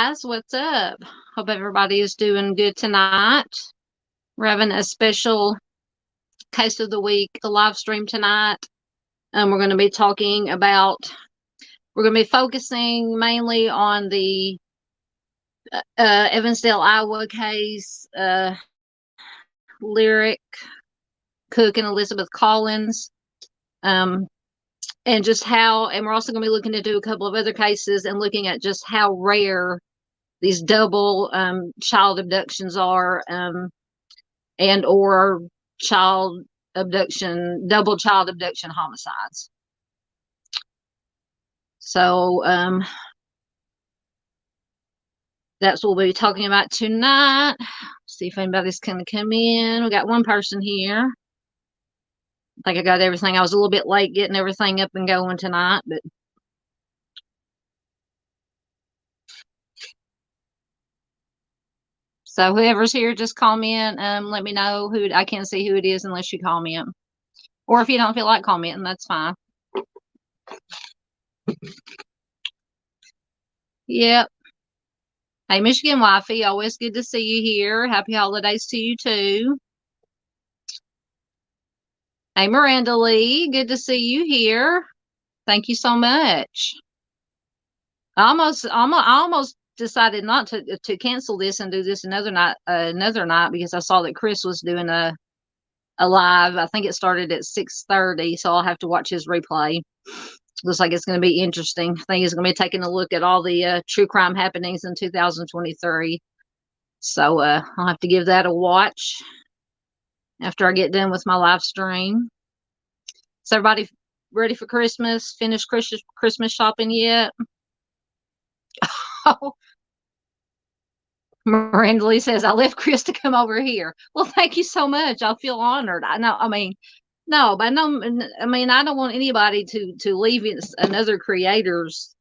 guys, what's up? Hope everybody is doing good tonight. We're having a special case of the week, the live stream tonight. We're going to be talking about, we're going to be focusing mainly on the Evansdale, Iowa case, Lyric, Cook, and Elizabeth Collins. And just how, and we're also going to be looking to do a couple of other cases and looking at just how rare these double child abductions are, and or child abduction, double child abduction homicides. So that's what we'll be talking about tonight. See if anybody's going to come in. We got one person here. I think I got everything. I was a little bit late getting everything up and going tonight, but so whoever's here, just call me in. Let me know who. I can't see who it is unless you call me in, or if you don't feel like calling me in, that's fine. Yep. Hey, Michigan Wifey, always good to see you here. Happy holidays to you too. Hey, Miranda Lee, good to see you here. Thank you so much. I almost decided not to cancel this and do this another night because I saw that Chris was doing a live. I think it started at 6:30, so I'll have to watch his replay. Looks like it's going to be interesting. I think he's going to be taking a look at all the true crime happenings in 2023. So I'll have to give that a watch after I get done with my live stream. Is everybody ready for Christmas? Finished Christmas shopping yet? Oh, Miranda Lee says, I left Chris to come over here. Well, thank you so much. I feel honored. I know, I mean, no, but no, I mean, I don't want anybody to leave another creator's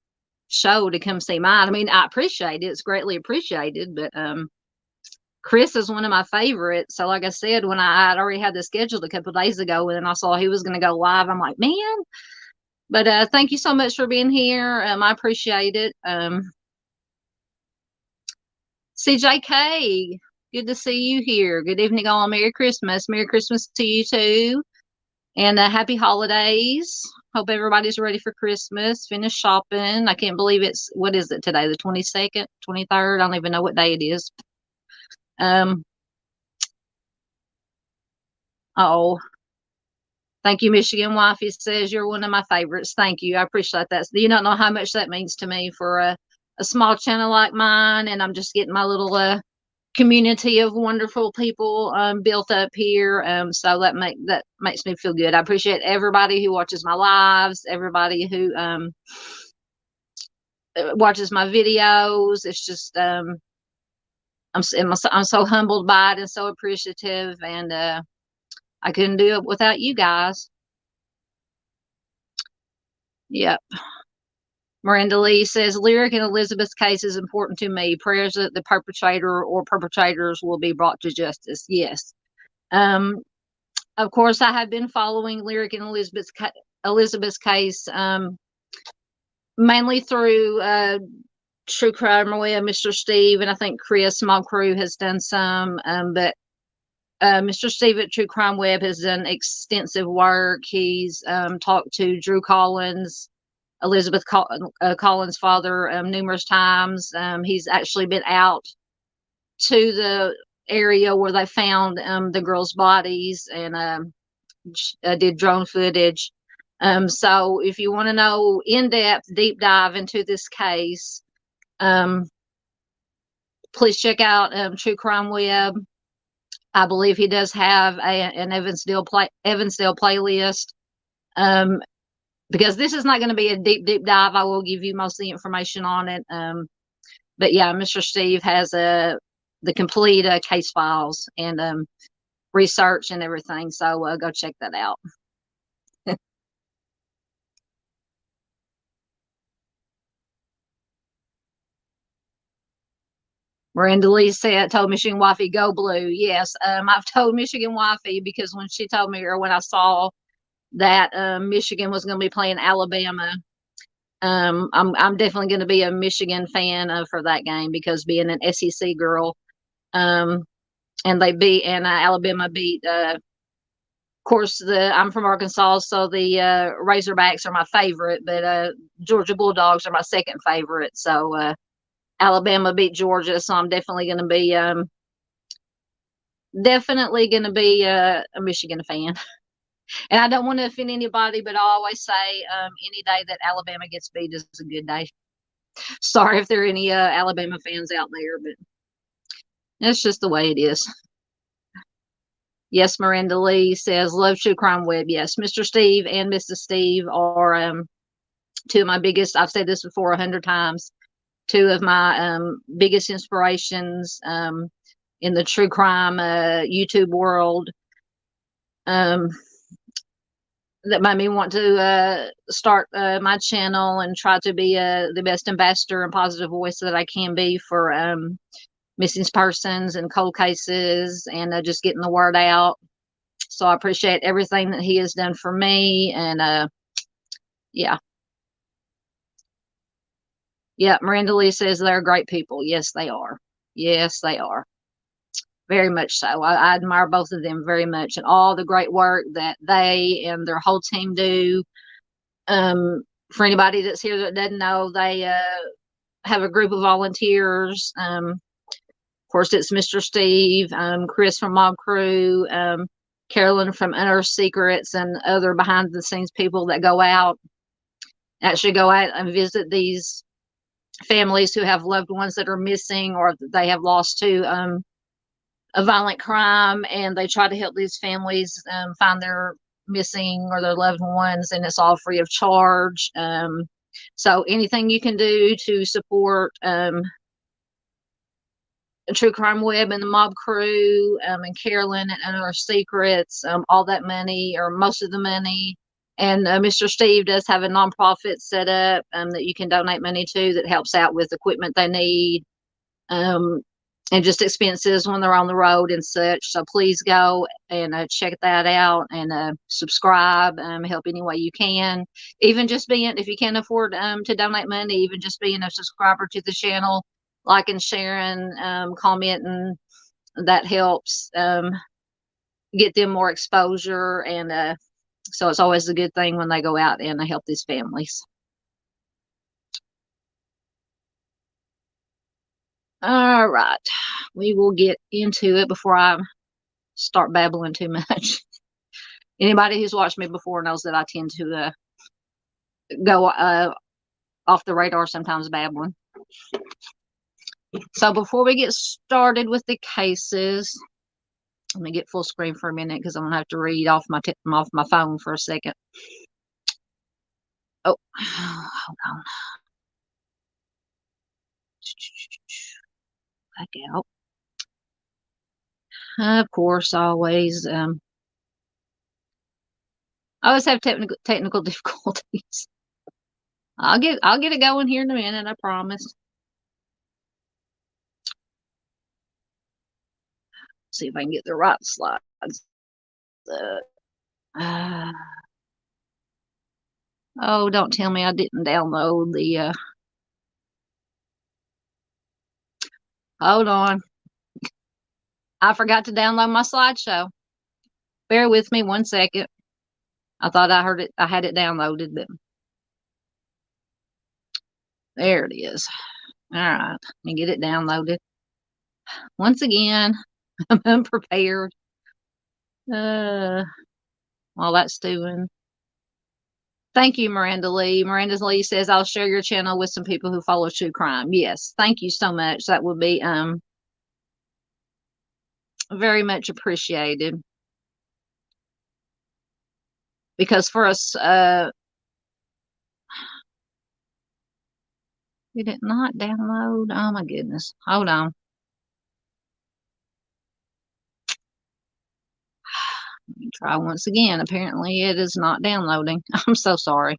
show to come see mine. I mean, I appreciate it. It's greatly appreciated, but Chris is one of my favorites. So like I said, when I'd already had this scheduled a couple of days ago and I saw he was going to go live, I'm like, man. But thank you so much for being here. I appreciate it. CJK, good to see you here. Good evening all. Merry Christmas. Merry Christmas to you too. And happy holidays. Hope everybody's ready for Christmas. Finish shopping. I can't believe it's, what is it today? The 22nd, 23rd? I don't even know what day it is. Oh, thank you, Michigan Wifey says you're one of my favorites. Thank you. I appreciate that. You don't know how much that means to me for a small channel like mine, and I'm just getting my little community of wonderful people built up here. So that makes me feel good. I appreciate everybody who watches my lives, everybody who watches my videos. It's just I'm so humbled by it and so appreciative, and I couldn't do it without you guys. Yep. Miranda Lee says, Lyric and Elizabeth's case is important to me. Prayers that the perpetrator or perpetrators will be brought to justice. Yes. Of course, I have been following Lyric and Elizabeth's case mainly through True Crime Web, Mr. Steve, and I think Chris Small Crew has done some, but Mr. Steve at True Crime Web has done extensive work. He's talked to Drew Collins, Elizabeth Collins' father, numerous times. He's actually been out to the area where they found the girls' bodies and did drone footage. So if you want to know in-depth, deep dive into this case, please check out True Crime Web. I believe he does have an Evansdale playlist. Because this is not going to be a deep dive. I will give you most of the information on it. But yeah, Mr. Steve has the complete case files and research and everything. So go check that out. Miranda Lee told Michigan Wifey, go blue. Yes, I've told Michigan Wifey because when she told me, or when I saw that Michigan was going to be playing Alabama, I'm definitely going to be a Michigan fan for that game because being an SEC girl, um, and Alabama beat. Of course, I'm from Arkansas, so the Razorbacks are my favorite, but Georgia Bulldogs are my second favorite. So Alabama beat Georgia, so I'm definitely going to be a Michigan fan. And I don't want to offend anybody, but I always say any day that Alabama gets beat is a good day. Sorry if there are any Alabama fans out there, but that's just the way it is. Yes, Miranda Lee says, love True Crime Web. Yes, Mr. Steve and Mrs. Steve are two of my biggest, I've said this before 100 times, two of my biggest inspirations in the true crime YouTube world. That made me want to start my channel and try to be the best ambassador and positive voice that I can be for missing persons and cold cases and just getting the word out. So I appreciate everything that he has done for me. And yeah. Yeah, Miranda Lee says they're great people. Yes, they are. Yes, they are. Very much so. I admire both of them very much and all the great work that they and their whole team do. For anybody that's here that doesn't know, they have a group of volunteers. Of course, it's Mr. Steve, Chris from Mob Crew, Carolyn from Unearthed Secrets, and other behind the scenes people that actually go out and visit these families who have loved ones that are missing or they have lost to a violent crime, and they try to help these families find their missing or their loved ones, and it's all free of charge. So anything you can do to support True Crime Web and the Mob Crew and Carolyn and Our Secrets, all that money or most of the money. And Mr. Steve does have a nonprofit set up that you can donate money to that helps out with equipment they need and just expenses when they're on the road and such. So please go and check that out and subscribe, help any way you can. Even just being, if you can't afford to donate money, even just being a subscriber to the channel, like and sharing, commenting, that helps get them more exposure. And so it's always a good thing when they go out and help these families. All right, we will get into it before I start babbling too much. Anybody who's watched me before knows that I tend to go off the radar sometimes babbling. So before we get started with the cases, let me get full screen for a minute because I'm gonna have to read off my phone for a second. Oh, hold on. Back out. Of course, always. I always have technical difficulties. I'll get it going here in a minute. I promise. See if I can get the right slides. Oh, don't tell me I didn't download the. Hold on. I forgot to download my slideshow. Bear with me 1 second. I thought I heard it. I had it downloaded, but there it is. All right, let me get it downloaded. Once again, I'm unprepared. While that's doing. Thank you, Miranda Lee. Miranda Lee says, I'll share your channel with some people who follow true crime. Yes, thank you so much. That would be very much appreciated. Because for us, did it not download? Oh my goodness. Hold on. Let me try once again. Apparently it is not downloading. I'm so sorry.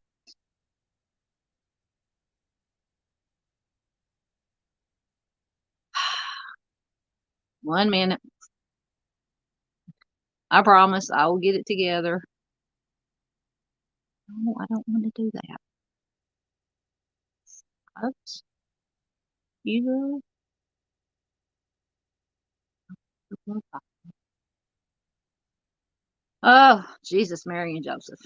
One minute. I promise I will get it together. Oh, I don't want to do that. Oops. You. Oh, Jesus, Mary and Joseph.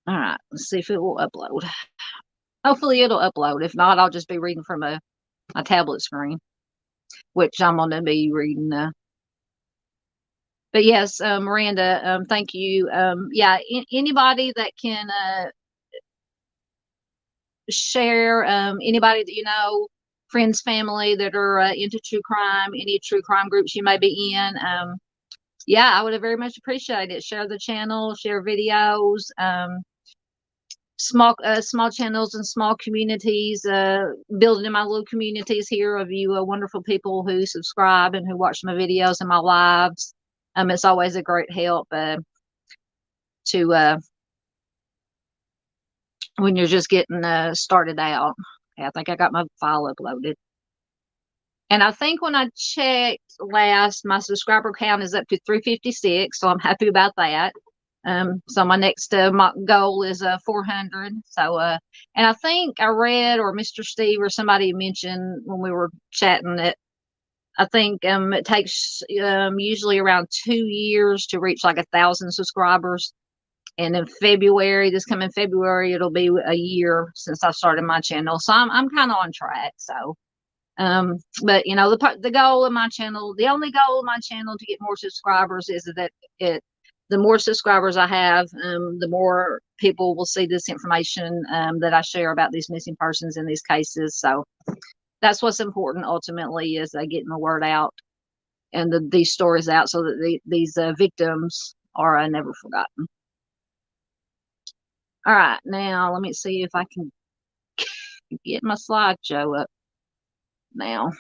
All right, let's see if it will upload. Hopefully it'll upload. If not, I'll just be reading from a tablet screen, which I'm going to be reading. But yes, Miranda, thank you. Yeah, anybody that can share, anybody that you know, friends, family that are into true crime, any true crime groups you may be in. Yeah, I would have very much appreciated it. Share the channel, share videos. Small channels and small communities, building in my little communities here of you wonderful people who subscribe and who watch my videos and my lives. It's always a great help to when you're just getting started out. I think I got my file uploaded. And I think when I checked last, my subscriber count is up to 356, so I'm happy about that. So my next my goal is 400. So and I think I read, or Mr. Steve or somebody mentioned when we were chatting, that I think it takes usually around 2 years to reach like 1,000 subscribers. And in February, this coming February, it'll be a year since I started my channel. So I'm kind of on track. So but you know, the goal of my channel, the only goal of my channel to get more subscribers is that the more subscribers I have, the more people will see this information that I share about these missing persons in these cases. So that's what's important ultimately, is getting the word out and these stories out, so that these victims are never forgotten. All right, now let me see if I can get my slideshow up now.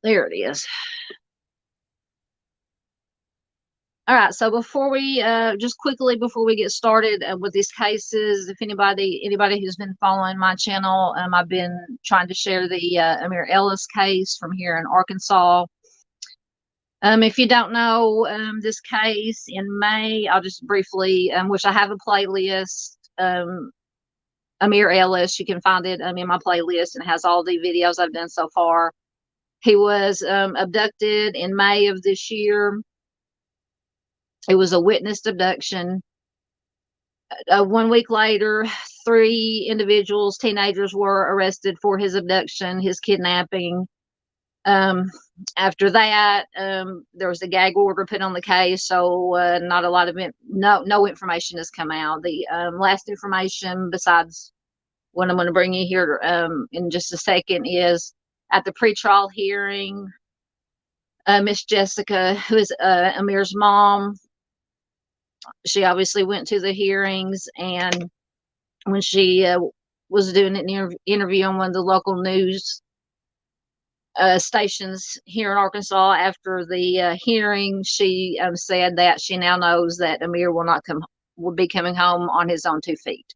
There it is. All right, so before we just quickly before we get started with these cases, if anybody who's been following my channel, I've been trying to share the Amir Ellis case from here in Arkansas. If you don't know this case, in May, I'll just briefly, which I have a playlist, Amir Ellis, you can find it in my playlist, and it has all the videos I've done so far. He was abducted in May of this year. It was a witnessed abduction. 1 week later, 3 individuals, teenagers, were arrested for his abduction, his kidnapping. After that, there was a gag order put on the case, so not a lot of no information has come out. The last information, besides what I'm going to bring you here in just a second, is at the pretrial hearing, Miss Jessica, who is Amir's mom, she obviously went to the hearings, and when she was doing an interview on one of the local news stations here in Arkansas after the hearing, she said that she now knows that Amir will be coming home on his own 2 feet.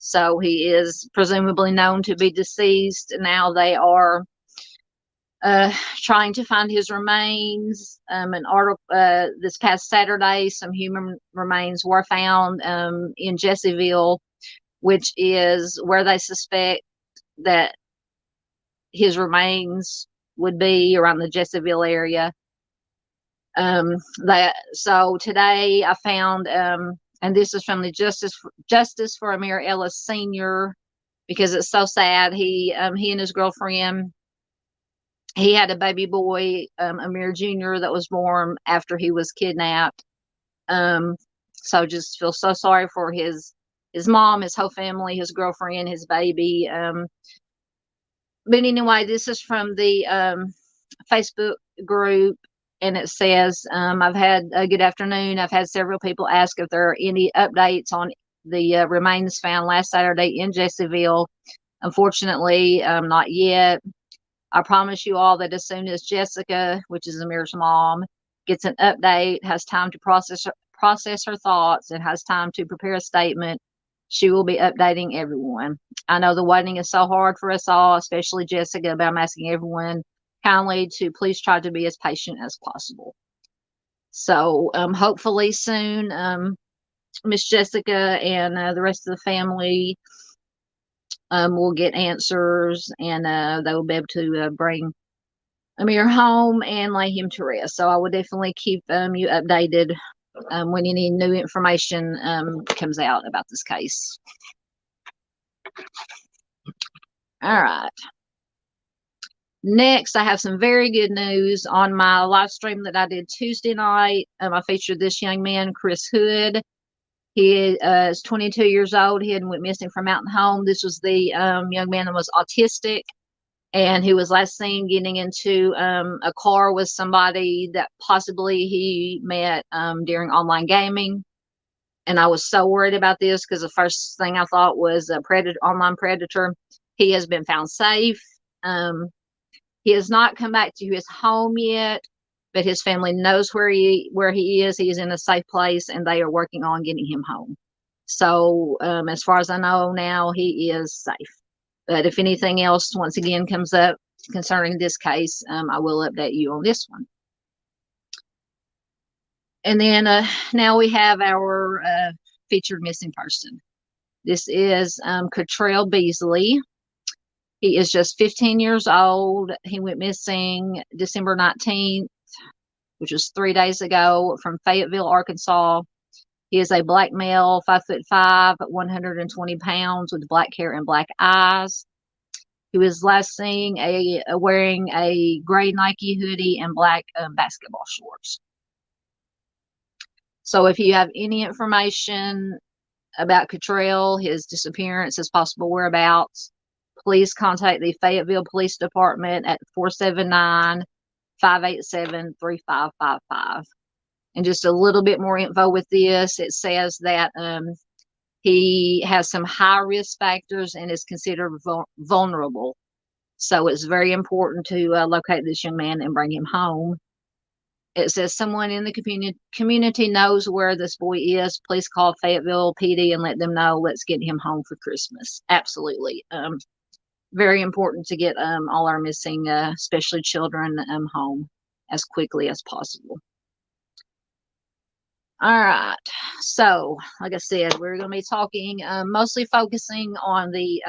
So he is presumably known to be deceased. Now they are trying to find his remains. This past Saturday, some human remains were found in Jessieville, which is where they suspect that his remains would be, around the Jessieville area. So today I found, and this is from the Justice for Amir Ellis Sr., because it's so sad. He and his girlfriend, he had a baby boy, Amir Jr., that was born after he was kidnapped. So just feel so sorry for his mom, his whole family, his girlfriend, his baby. But anyway, this is from the Facebook group, and it says, I've had a good afternoon. I've had several people ask if there are any updates on the remains found last Saturday in Jessieville. Unfortunately, not yet. I promise you all that as soon as Jessica, which is Amir's mom, gets an update, has time to process her thoughts, and has time to prepare a statement, she will be updating everyone. I know the waiting is so hard for us all, especially Jessica, but I'm asking everyone kindly to please try to be as patient as possible. So hopefully soon, Miss Jessica and the rest of the family will get answers, and they will be able to bring Amir home and lay him to rest. So I will definitely keep you updated when any new information comes out about this case. All right. Next, I have some very good news. On my live stream that I did Tuesday night, I featured this young man, Chris Hood. He is 22 years old. He had went missing from Mountain Home. This was the young man that was autistic, and he was last seen getting into a car with somebody that possibly he met during online gaming. And I was so worried about this because the first thing I thought was a predator, online predator. He has been found safe. He has not come back to his home yet, but his family knows where he is. He is in a safe place, and they are working on getting him home. So as far as I know now, he is safe. But if anything else, once again, comes up concerning this case, I will update you on this one. And then now we have our featured missing person. This is Cottrell Beasley. He is just 15 years old. He went missing December 19th, which was 3 days ago, from Fayetteville, Arkansas. He is a black male, 5'5", 120 pounds, with black hair and black eyes. He was last seen wearing a gray Nike hoodie and black basketball shorts. So if you have any information about Cottrell, his disappearance, his possible whereabouts, please contact the Fayetteville Police Department at 479-587-3555. And just a little bit more info with this. It says that he has some high risk factors and is considered vulnerable. So it's very important to locate this young man and bring him home. It says someone in the community knows where this boy is. Please call Fayetteville PD and let them know. Let's get him home for Christmas. Absolutely. Very important to get all our missing, especially children, home as quickly as possible. All right. So, like I said, we're going to be talking, mostly focusing on the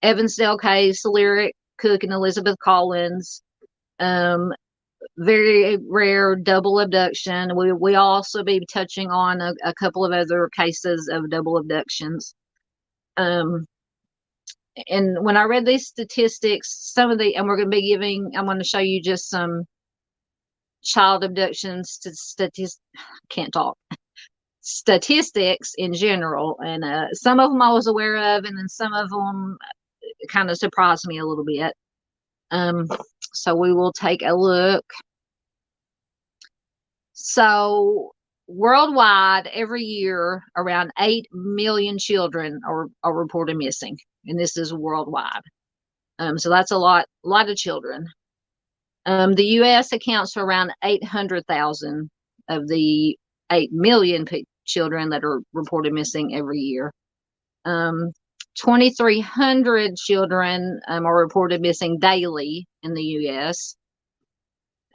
Evansdale case, Lyric Cook and Elizabeth Collins. Very rare double abduction. We also be touching on a couple of other cases of double abductions. And when I read these statistics, and we're going to be I'm going to show you just some child abductions statistics in general. And some of them I was aware of, and then some of them kind of surprised me a little bit. So we will take a look. So worldwide, every year, around 8 million children are reported missing, and this is worldwide. So that's a lot of children. The U.S. accounts for around 800,000 of the 8 million children that are reported missing every year. 2,300 children are reported missing daily in the U.S.,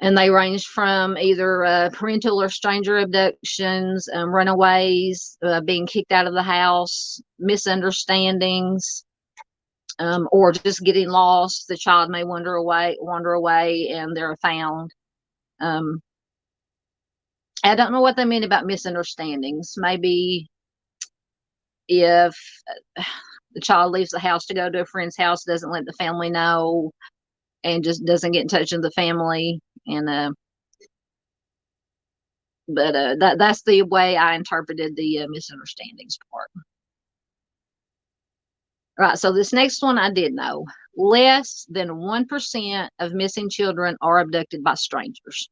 and they range from either parental or stranger abductions, runaways, being kicked out of the house, misunderstandings, or just getting lost. The child may wander away, and they're found. I don't know what they mean about misunderstandings. Maybe if the child leaves the house to go to a friend's house, doesn't let the family know, and just doesn't get in touch with the family. And that's the way I interpreted the misunderstandings part. All right, so this next one I did know. Less than 1% of missing children are abducted by strangers.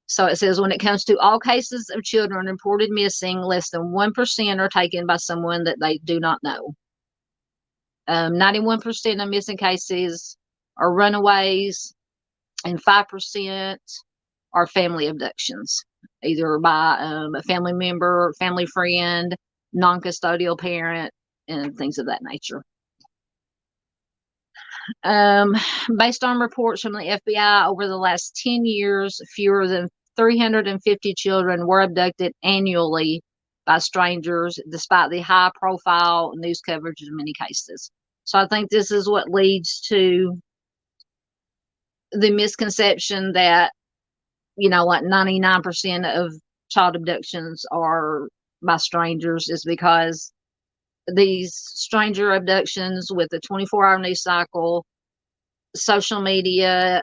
So it says when it comes to all cases of children reported missing, less than 1% are taken by someone that they do not know. 91% of missing cases are runaways, and 5% are family abductions, either by a family member, family friend, non-custodial parent, and things of that nature. Based on reports from the FBI, over the last 10 years, fewer than 350 children were abducted annually by strangers, despite the high profile news coverage in many cases. So I think this is what leads to the misconception that, like 99% of child abductions are by strangers, is because these stranger abductions with the 24-hour news cycle, social media,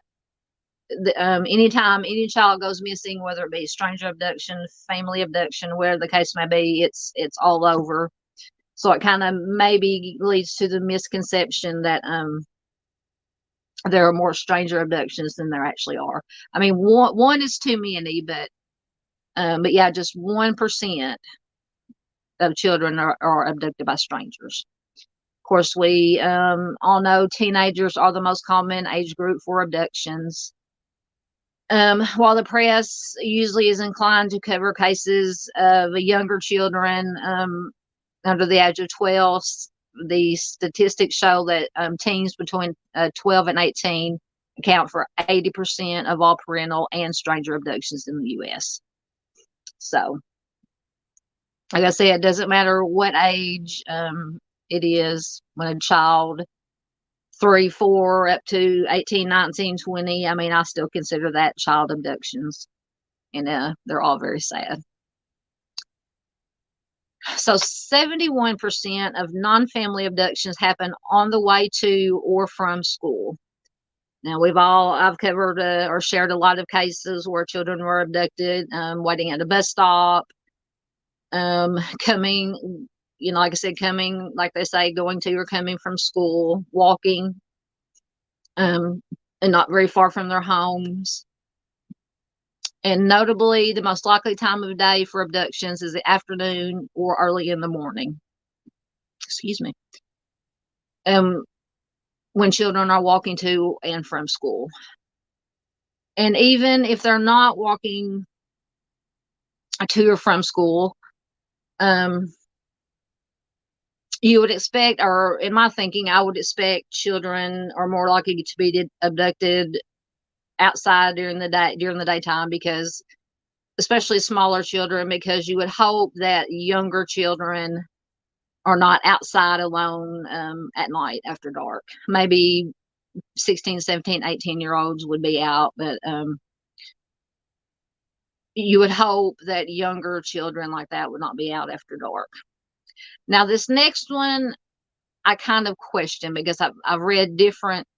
anytime any child goes missing, whether it be stranger abduction, family abduction, whatever the case may be, it's all over. So it kind of maybe leads to the misconception that there are more stranger abductions than there actually are. I mean, one is too many, but yeah, just 1% of children are abducted by strangers. Of course, we all know teenagers are the most common age group for abductions. While the press usually is inclined to cover cases of younger children under the age of 12, the statistics show that teens between 12 and 18 account for 80% of all parental and stranger abductions in the U.S. So, like I said, it doesn't matter what age it is. When a child 3, 4, up to 18, 19, 20, I mean, I still consider that child abductions, and they're all very sad. So 71% of non-family abductions happen on the way to or from school. Now, I've covered or shared a lot of cases where children were abducted, waiting at a bus stop, coming, like I said, coming, like they say, going to or coming from school, walking, and not very far from their homes. And notably, the most likely time of day for abductions is the afternoon or early in the morning. Excuse me. When children are walking to and from school. And even if they're not walking to or from school, you would expect, or in my thinking, I would expect children are more likely to be abducted outside during the daytime, because especially smaller children, because you would hope that younger children are not outside alone at night after dark. Maybe 16, 17, 18-year-olds would be out, but you would hope that younger children like that would not be out after dark. Now, this next one, I kind of question, because I've read different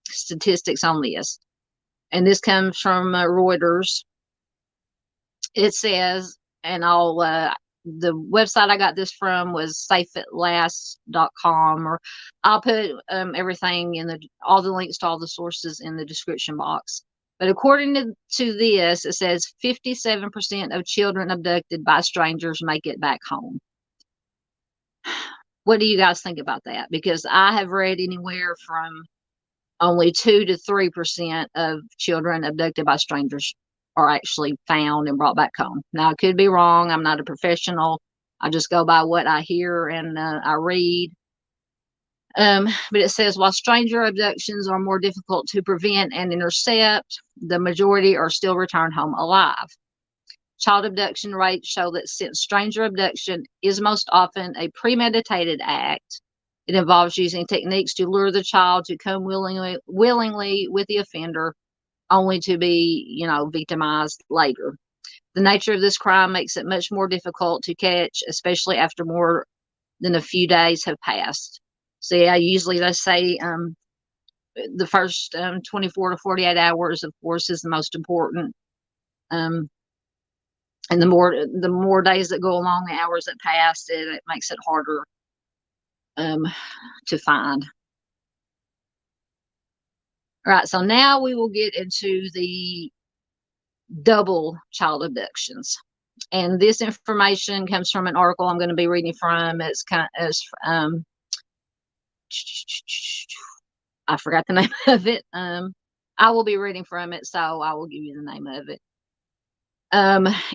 statistics on this. And this comes from Reuters. It says, and the website I got this from was safeatlast.com, or I'll put everything all the links to all the sources in the description box. But according to this, it says 57% of children abducted by strangers make it back home. What do you guys think about that? Because I have read anywhere from only 2 to 3% of children abducted by strangers are actually found and brought back home. Now, I could be wrong. I'm not a professional. I just go by what I hear and I read. But it says, while stranger abductions are more difficult to prevent and intercept, the majority are still returned home alive. Child abduction rates show that since stranger abduction is most often a premeditated act, it involves using techniques to lure the child to come willingly with the offender, only to be, victimized later. The nature of this crime makes it much more difficult to catch, especially after more than a few days have passed. So yeah, usually they say the first 24 to 48 hours, of course, is the most important. And the more days that go along, the hours that pass, it makes it harder to find. All right, so now we will get into the double child abductions. And this information comes from an article I'm going to be reading from. It's I forgot the name of it. I will be reading from it, so I will give you the name of it.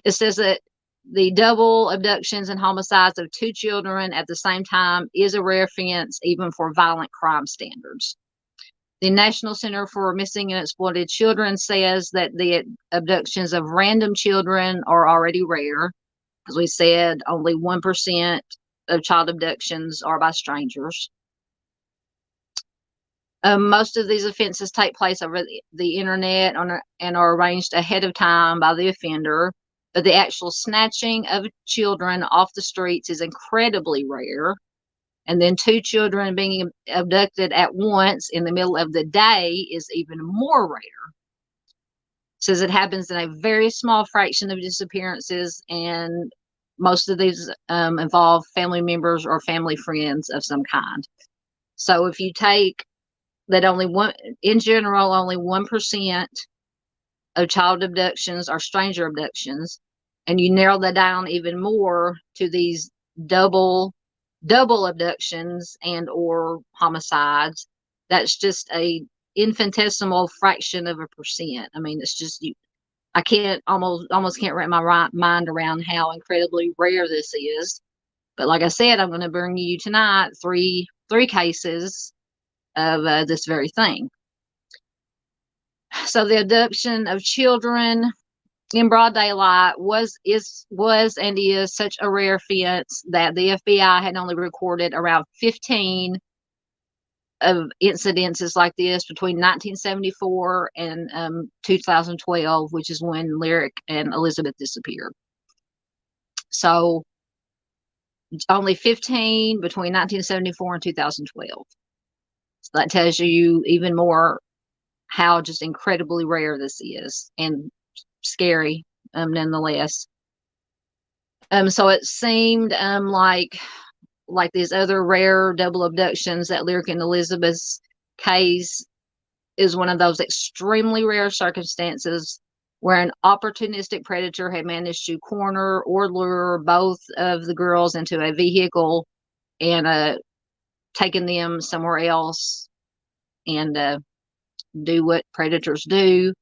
It says that the double abductions and homicides of 2 children at the same time is a rare offense, even for violent crime standards. The National Center for Missing and Exploited Children says that the abductions of random children are already rare. As we said, only 1% of child abductions are by strangers. Most of these offenses take place over the internet and are arranged ahead of time by the offender, but the actual snatching of children off the streets is incredibly rare. And then 2 children being abducted at once in the middle of the day is even more rare. It says it happens in a very small fraction of disappearances, and most of these involve family members or family friends of some kind. So if you take that in general, only 1% of child abductions are stranger abductions, and you narrow that down even more to these double abductions and or homicides, that's just a infinitesimal fraction of a percent. I mean, it's just I can't almost can't wrap my mind around how incredibly rare this is. But like I said, I'm going to bring you tonight three cases of this very thing. So the abduction of children in broad daylight was and is such a rare offense that the FBI had only recorded around 15 of incidences like this between 1974 and 2012, which is when Lyric and Elizabeth disappeared. So only 15 between 1974 and 2012. So that tells you even more how just incredibly rare this is, and scary nonetheless. So it seemed like these other rare double abductions, that Lyric and Elizabeth's case is one of those extremely rare circumstances where an opportunistic predator had managed to corner or lure both of the girls into a vehicle and taken them somewhere else and do what predators do.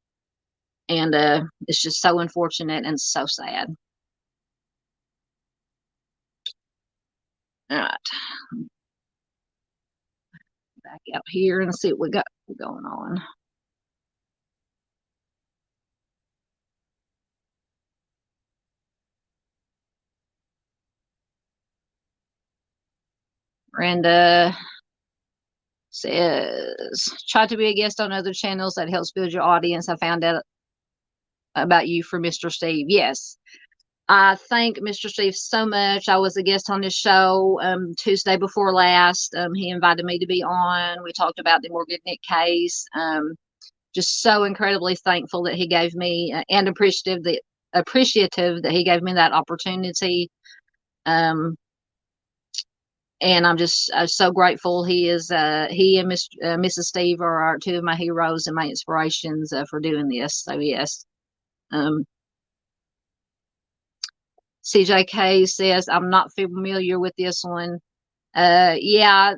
And it's just so unfortunate and so sad. All right. Back out here and see what we got going on. Miranda says, try to be a guest on other channels. That helps build your audience. I found out about you for Mr. Steve. Yes. I thank Mr. Steve so much. I was a guest on his show Tuesday before last. He invited me to be on. We talked about the Morgan Nick case. Just so incredibly thankful that he gave me and appreciative that he gave me that opportunity. And I'm just so grateful. He and Mrs. Steve are 2 of my heroes and my inspirations for doing this. So yes. CJK says, I'm not familiar with this one. Yeah,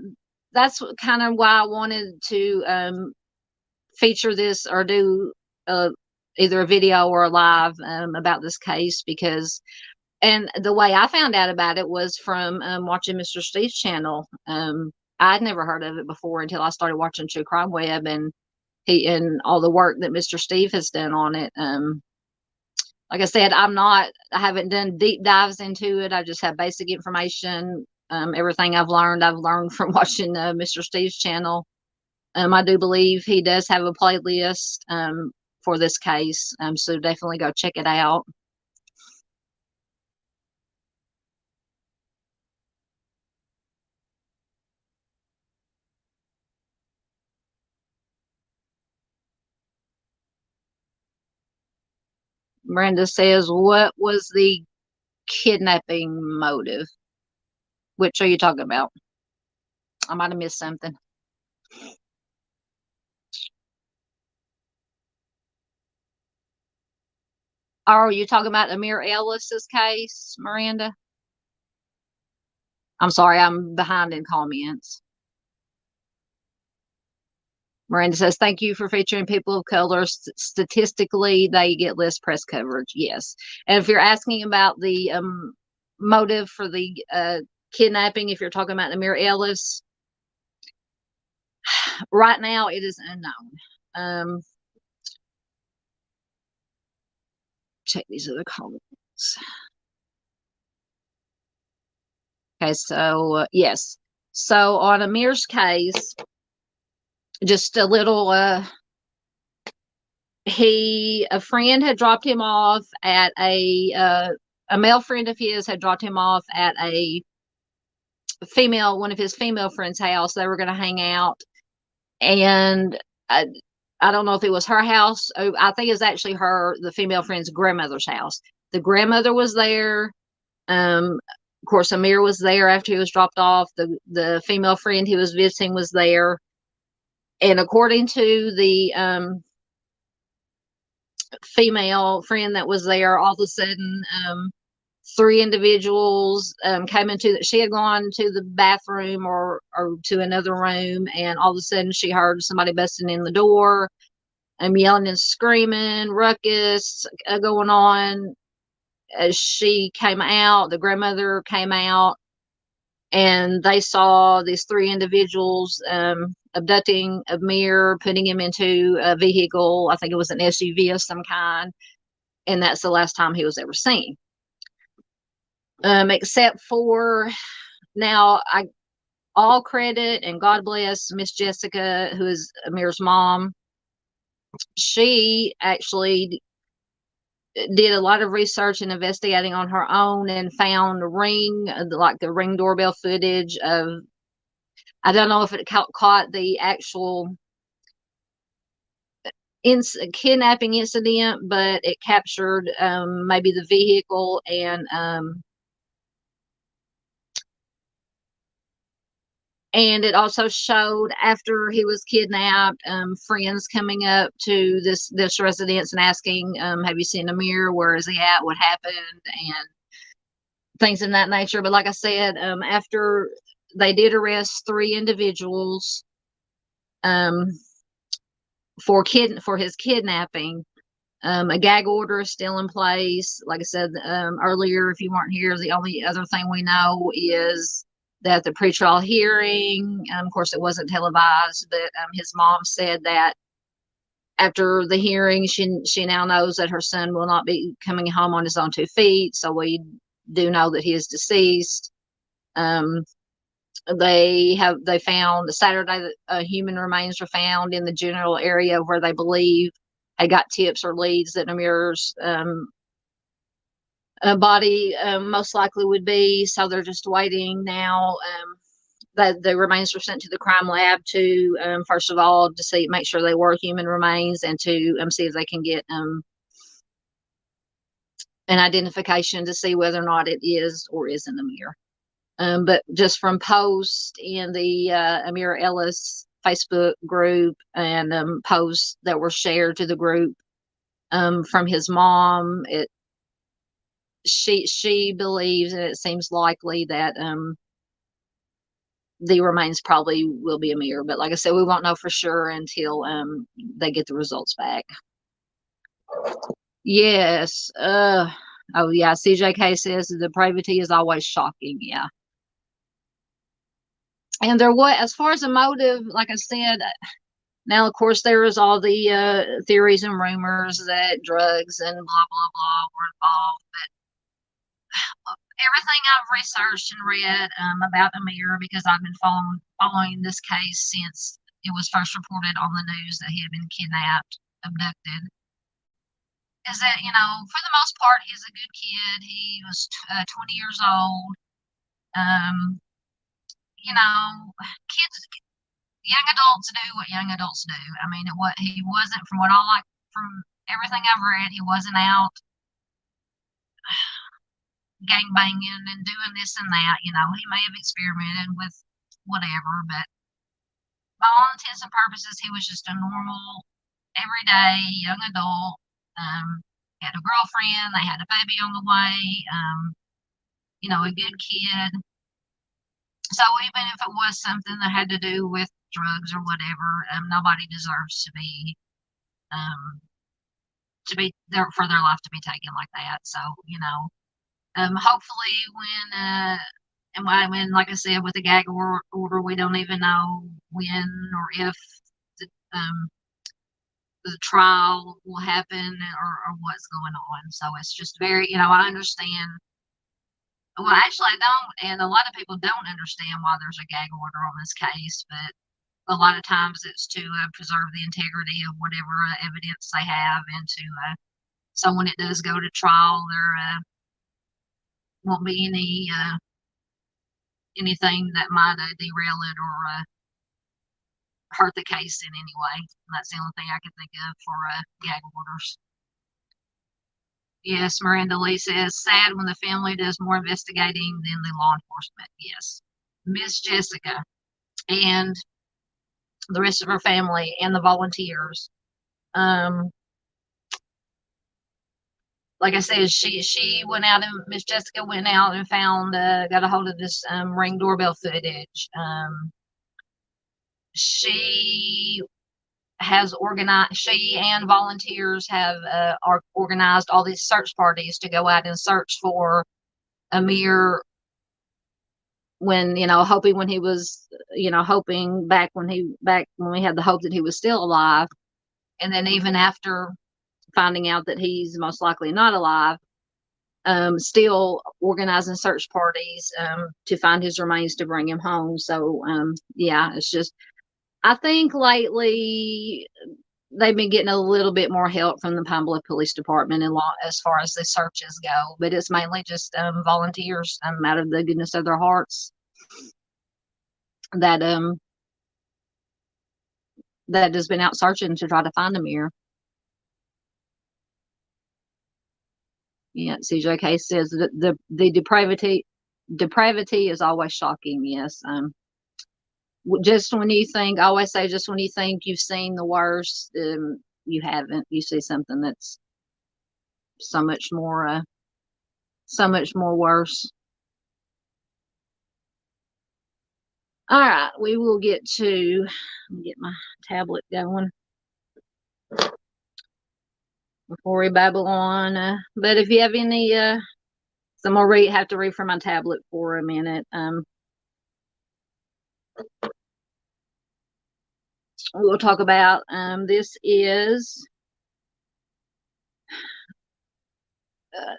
that's kind of why I wanted to feature this or do either a video or a live about this case, because and the way I found out about it was from watching Mr. Steve's channel. I'd never heard of it before until I started watching True Crime Web and all the work that Mr. Steve has done on it. Like I said, I haven't done deep dives into it. I just have basic information. Everything I've learned from watching Mr. Steve's channel. I do believe he does have a playlist for this case. So definitely go check it out. Miranda says, what was the kidnapping motive? Which are you talking about? I might have missed something. Are you talking about Amir Ellis's case, Miranda? I'm sorry, I'm behind in comments. Miranda says, thank you for featuring people of color. Statistically, they get less press coverage. Yes. And if you're asking about the motive for the kidnapping, if you're talking about Amir Ellis, Right now, it is unknown. Check these other comments. Okay, so yes. So on Amir's case, just a little a friend had dropped him off at a male friend of his had dropped him off at one of his female friends' house. They were going to hang out, and I don't know if it was her house. I think it's actually the female friend's grandmother's house. The grandmother was there. Of course, Amir was there after he was dropped off. The female friend he was visiting was there, and according to the female friend that was there, all of a sudden, three individuals came into she had gone to the bathroom or to another room, and all of a sudden she heard somebody busting in the door, yelling and screaming, ruckus going on. As she came out, the grandmother came out, and they saw these three individuals abducting Amir, putting him into a vehicle. I think it was an SUV of some kind, and that's the last time he was ever seen. Except for now, all credit and God bless Miss Jessica, who is Amir's mom. She actually did a lot of research and investigating on her own and found the ring doorbell footage of, I don't know if it caught the actual kidnapping incident, but it captured maybe the vehicle, and it also showed after he was kidnapped, friends coming up to this residence and asking, have you seen Amir? Where is he at? What happened? And things in that nature. But like I said, after they did arrest three individuals for his kidnapping, a gag order is still in place. Like I said earlier, if you weren't here, the only other thing we know is that the pretrial hearing, of course, it wasn't televised, but his mom said that after the hearing, she now knows that her son will not be coming home on his own 2 feet. So we do know that he is deceased. They found Saturday that human remains were found in the general area where they believe they got tips or leads that Amir's body most likely would be. So they're just waiting now. That the remains were sent to the crime lab to first of all to make sure they were human remains, and to see if they can get an identification to see whether or not it is or isn't Amir. But just from posts in the Amir Ellis Facebook group and posts that were shared to the group from his mom, she believes, and it seems likely that the remains probably will be Amir. But like I said, we won't know for sure until they get the results back. Yes. Oh yeah. CJK says the depravity is always shocking. Yeah. And as far as the motive, like I said, now of course there is all the theories and rumors that drugs and blah blah blah were involved, but everything I've researched and read about Amir, because I've been following this case since it was first reported on the news that he had been kidnapped, abducted, is that, for the most part, he's a good kid. He was 20 years old. Kids, young adults do what young adults do. I mean, he wasn't, from everything I've read, he wasn't out gang banging and doing this and that. He may have experimented with whatever, but by all intents and purposes, he was just a normal, everyday young adult. Had a girlfriend, they had a baby on the way, a good kid. So even if it was something that had to do with drugs or whatever, nobody deserves to be there for their life to be taken like that. So, hopefully when And when, like I said, with the gag order, we don't even know when or if the, um, the trial will happen or what's going on. So it's just very, I understand. Well, actually, I don't, and a lot of people don't understand why there's a gag order on this case, but a lot of times it's to preserve the integrity of whatever evidence they have, and to so when it does go to trial, there won't be anything that might derail it or hurt the case in any way. And that's the only thing I can think of for gag orders. Yes, Miranda Lee says, sad when the family does more investigating than the law enforcement. Yes. Miss Jessica and the rest of her family and the volunteers. Like I said, she went out, and Miss Jessica went out and found, got a hold of this Ring doorbell footage. She has organized, she and volunteers have organized all these search parties to go out and search for Amir when, hoping when he was, hoping back when we had the hope that he was still alive. And then even after finding out that he's most likely not alive, still organizing search parties to find his remains to bring him home. So, yeah, it's just, I think lately they've been getting a little bit more help from the Pine Bluff Police Department as far as the searches go, but it's mainly just volunteers out of the goodness of their hearts that has been out searching to try to find Amir. Yeah, CJK says that the depravity is always shocking. Yes. Just when you think, I always say, just when you think you've seen the worst, you haven't. You see something that's so much more worse. All right, we will get my tablet going before we babble on. But if you have any, some more have to read from my tablet for a minute. We'll talk about, this is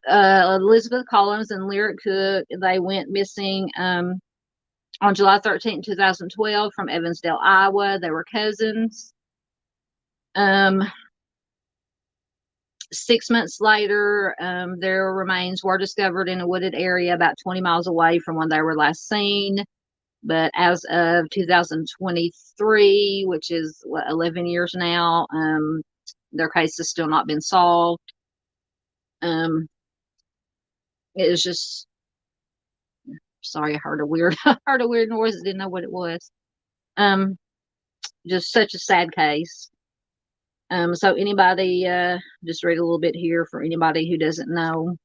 Elizabeth Collins and Lyric Cook. They went missing on July 13, 2012 from Evansdale, Iowa. They were cousins. 6 months later, their remains were discovered in a wooded area about 20 miles away from when they were last seen. But as of 2023, which is 11 years now, their case has still not been solved. It was just, sorry, I heard a weird noise. I didn't know what it was. Just such a sad case. So anybody, just read a little bit here for anybody who doesn't know.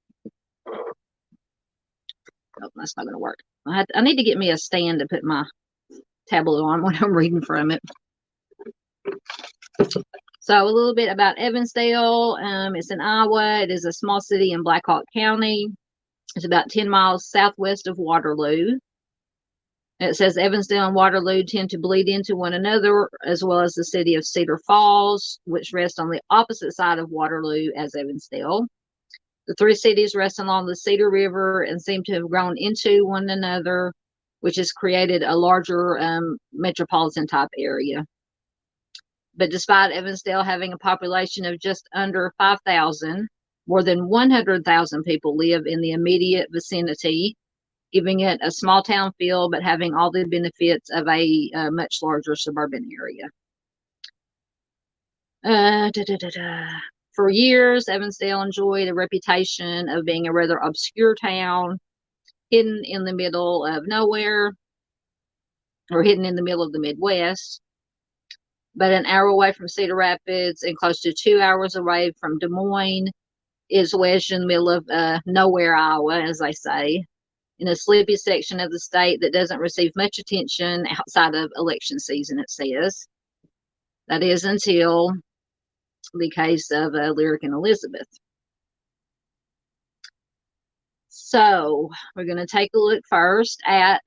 Oh, that's not going to work. I need to get me a stand to put my tablet on when I'm reading from it. So a little bit about Evansdale. It's in Iowa. It is a small city in Black Hawk County. It's about 10 miles southwest of Waterloo. It says Evansdale and Waterloo tend to bleed into one another, as well as the city of Cedar Falls, which rests on the opposite side of Waterloo as Evansdale. The three cities rest along the Cedar River and seem to have grown into one another, which has created a larger metropolitan type area. But despite Evansdale having a population of just under 5,000, more than 100,000 people live in the immediate vicinity, giving it a small town feel, but having all the benefits of a much larger suburban area. For years, Evansdale enjoyed a reputation of being a rather obscure town, hidden in the middle of nowhere, or hidden in the middle of the Midwest. But an hour away from Cedar Rapids and close to 2 hours away from Des Moines is wedged in the middle of nowhere, Iowa, as they say, in a sleepy section of the state that doesn't receive much attention outside of election season, it says. That is until the case of Lyric and Elizabeth. So we're going to take a look first at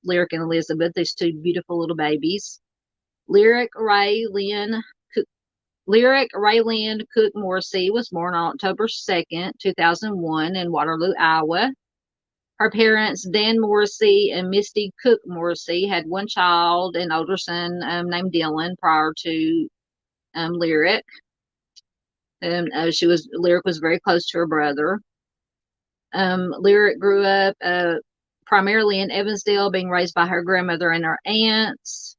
Lyric and Elizabeth, these two beautiful little babies. Lyric Ray Lynn Cook Morrissey was born on October 2nd, 2001 in Waterloo, Iowa. Her parents, Dan Morrissey and Misty Cook Morrissey, had one child, an older son named Dylan, prior to Lyric. Lyric was very close to her brother. Lyric grew up primarily in Evansdale, being raised by her grandmother and her aunts.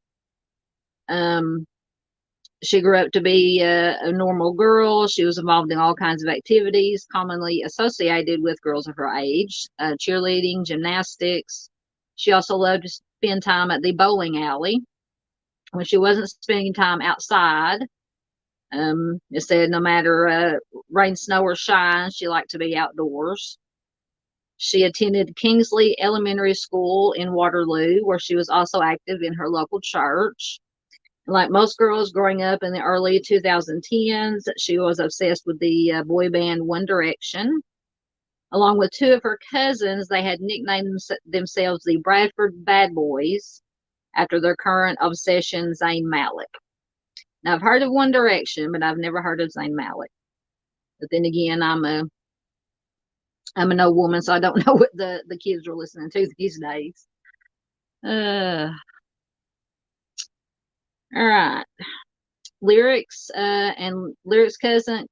She grew up to be a normal girl. She was involved in all kinds of activities commonly associated with girls of her age, cheerleading, gymnastics. She also loved to spend time at the bowling alley. When she wasn't spending time outside, it said no matter rain, snow, or shine, she liked to be outdoors. She attended Kingsley Elementary School in Waterloo, where she was also active in her local church. Like most girls growing up in the early 2010s, she was obsessed with the boy band One Direction. Along with two of her cousins, they had nicknamed themselves the Bradford Bad Boys after their current obsession, Zayn Malik. Now, I've heard of One Direction, but I've never heard of Zayn Malik. But then again, I'm an old woman, so I don't know what the kids are listening to these days. All right. Lyric's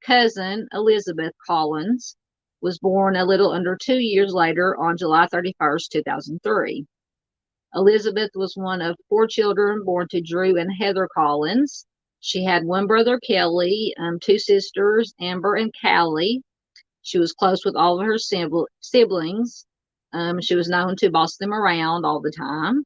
cousin Elizabeth Collins was born a little under 2 years later on July 31st, 2003. Elizabeth was one of 4 children born to Drew and Heather Collins. She had one brother, Kelly, 2 sisters, Amber and Callie. She was close with all of her siblings. She was known to boss them around all the time.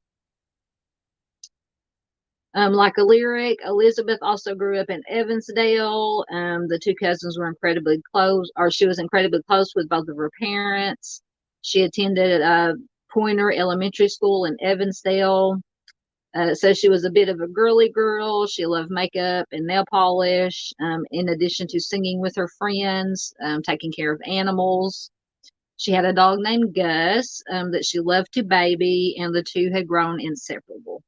Like a Lyric, Elizabeth also grew up in Evansdale. The two cousins were incredibly close, or she was incredibly close with both of her parents. She attended Pointer Elementary School in Evansdale. So she was a bit of a girly girl. She loved makeup and nail polish, in addition to singing with her friends, taking care of animals. She had a dog named Gus that she loved to baby, and the two had grown inseparable.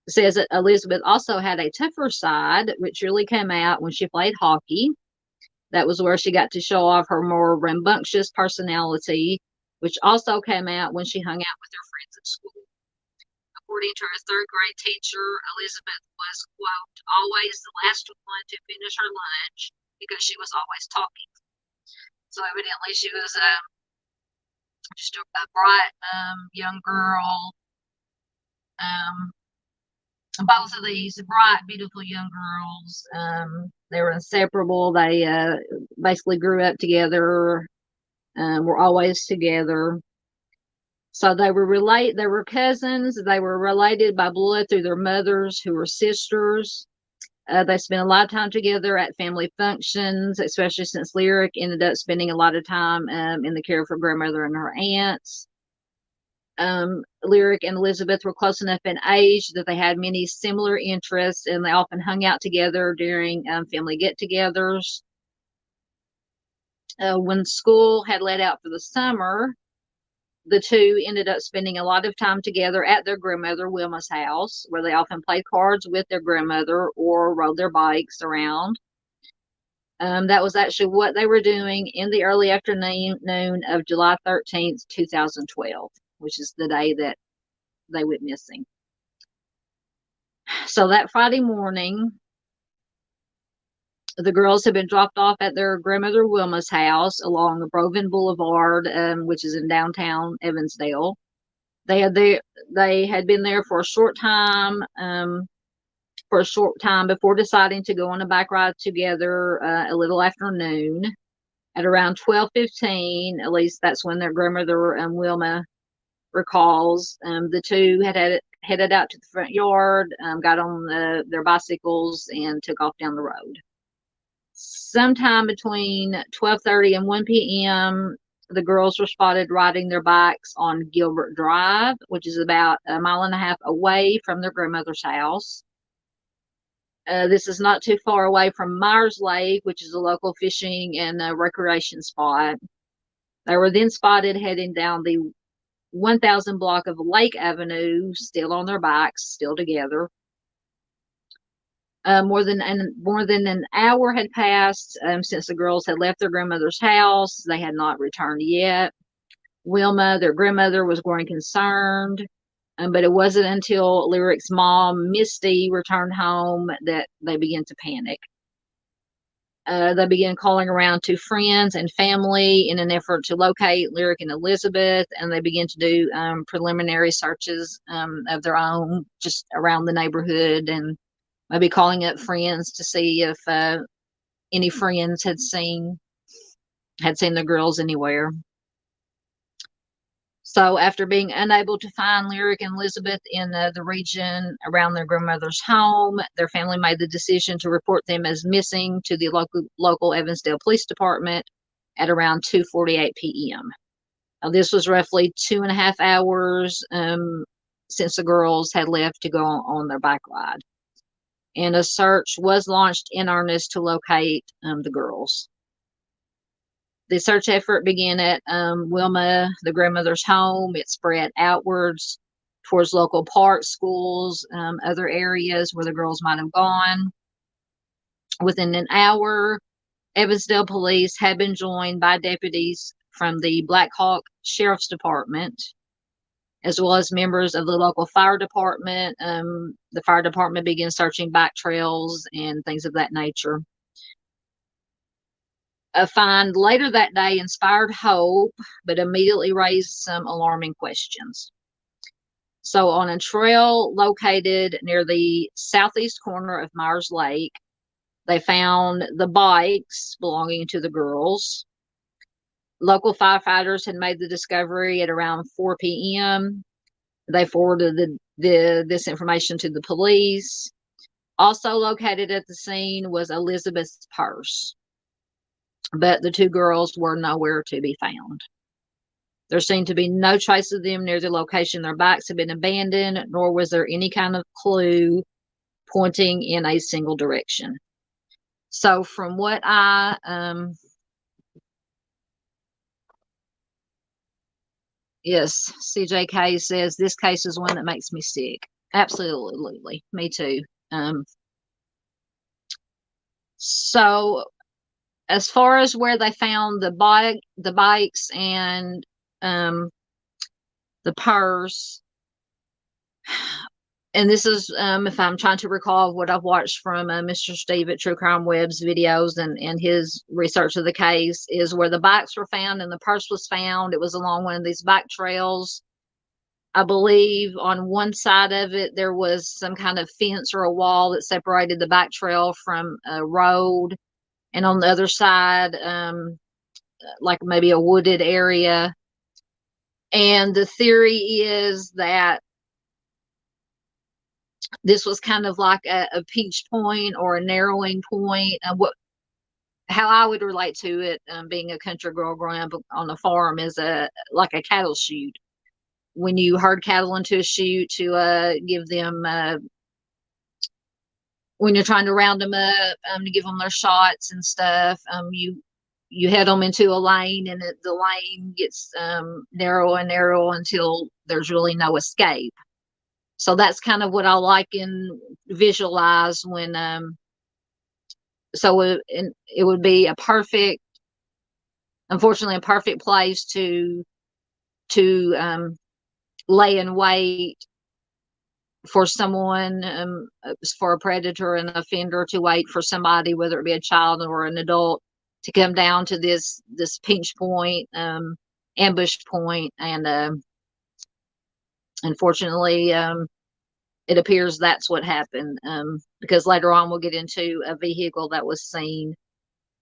It says that Elizabeth also had a tougher side, which really came out when she played hockey. That was where she got to show off her more rambunctious personality, which also came out when she hung out with her friends at school. According to her third grade teacher, Elizabeth was, quote, always the last one to finish her lunch because she was always talking. So evidently she was just a bright young girl. Both of these bright, beautiful young girls, they were inseparable. They basically grew up together, were always together. So they were cousins. They were related by blood through their mothers, who were sisters. They spent a lot of time together at family functions, especially since Lyric ended up spending a lot of time in the care of her grandmother and her aunts. Lyric and Elizabeth were close enough in age that they had many similar interests, and they often hung out together during family get-togethers. When school had let out for the summer, the two ended up spending a lot of time together at their grandmother Wilma's house, where they often played cards with their grandmother or rode their bikes around. That was actually what they were doing in the early afternoon of July 13th, 2012, which is the day that they went missing. So that Friday morning, the girls had been dropped off at their grandmother Wilma's house along Broven Boulevard, which is in downtown Evansdale. They had been there for a short time before deciding to go on a bike ride together a little after noon. At around 12:15, at least that's when their grandmother Wilma recalls, the two had headed out to the front yard, got on their bicycles, and took off down the road. Sometime between 12:30 and 1 p.m., the girls were spotted riding their bikes on Gilbert Drive, which is about a mile and a half away from their grandmother's house. This is not too far away from Myers Lake, which is a local fishing and recreation spot. They were then spotted heading down the 1000 block of Lake Avenue, still on their bikes, still together. More than an hour had passed since the girls had left their grandmother's house. They had not returned yet. Wilma, their grandmother, was growing concerned, but it wasn't until Lyric's mom, Misty, returned home that they began to panic. They began calling around to friends and family in an effort to locate Lyric and Elizabeth, and they began to do preliminary searches of their own just around the neighborhood, and maybe calling up friends to see if any friends had seen the girls anywhere. So after being unable to find Lyric and Elizabeth in the region around their grandmother's home, their family made the decision to report them as missing to the local Evansdale Police Department at around 2:48 p.m. Now, this was roughly 2.5 hours since the girls had left to go on their bike ride. And a search was launched in earnest to locate the girls. The search effort began at Wilma, the grandmother's home. It spread outwards towards local parks, schools, other areas where the girls might have gone. Within an hour, Evansdale police had been joined by deputies from the Black Hawk Sheriff's Department, as well as members of the local fire department. The fire department began searching bike trails and things of that nature. A find later that day inspired hope, but immediately raised some alarming questions. So on a trail located near the southeast corner of Myers Lake, they found the bikes belonging to the girls. Local firefighters had made the discovery at around 4 p.m. They forwarded this information to the police. Also located at the scene was Elizabeth's purse, but the two girls were nowhere to be found. There seemed to be no trace of them near the location their bikes had been abandoned, nor was there any kind of clue pointing in a single direction. So from what yes, CJK says, this case is one that makes me sick. Absolutely. Me too. So as far as where they found the bikes and the purse, and this is if I'm trying to recall what I've watched from Mr. Steve at True Crime Web's videos and his research of the case, is where the bikes were found and the purse was found. It was along one of these bike trails. I believe on one side of it there was some kind of fence or a wall that separated the bike trail from a road, and on the other side like maybe a wooded area. And the theory is that this was kind of like a pinch point or a narrowing point. How I would relate to it, being a country girl growing up on a farm, is like a cattle chute. When you herd cattle into a chute to give them, when you're trying to round them up, to give them their shots and stuff, you head them into a lane, and the lane gets narrow and narrow until there's really no escape. So that's kind of what I like and visualize when, so it would be unfortunately, a perfect place to lay in wait for someone, for a predator and offender to wait for somebody, whether it be a child or an adult, to come down to this pinch point, ambush point, and unfortunately, it appears that's what happened, because later on we'll get into a vehicle that was seen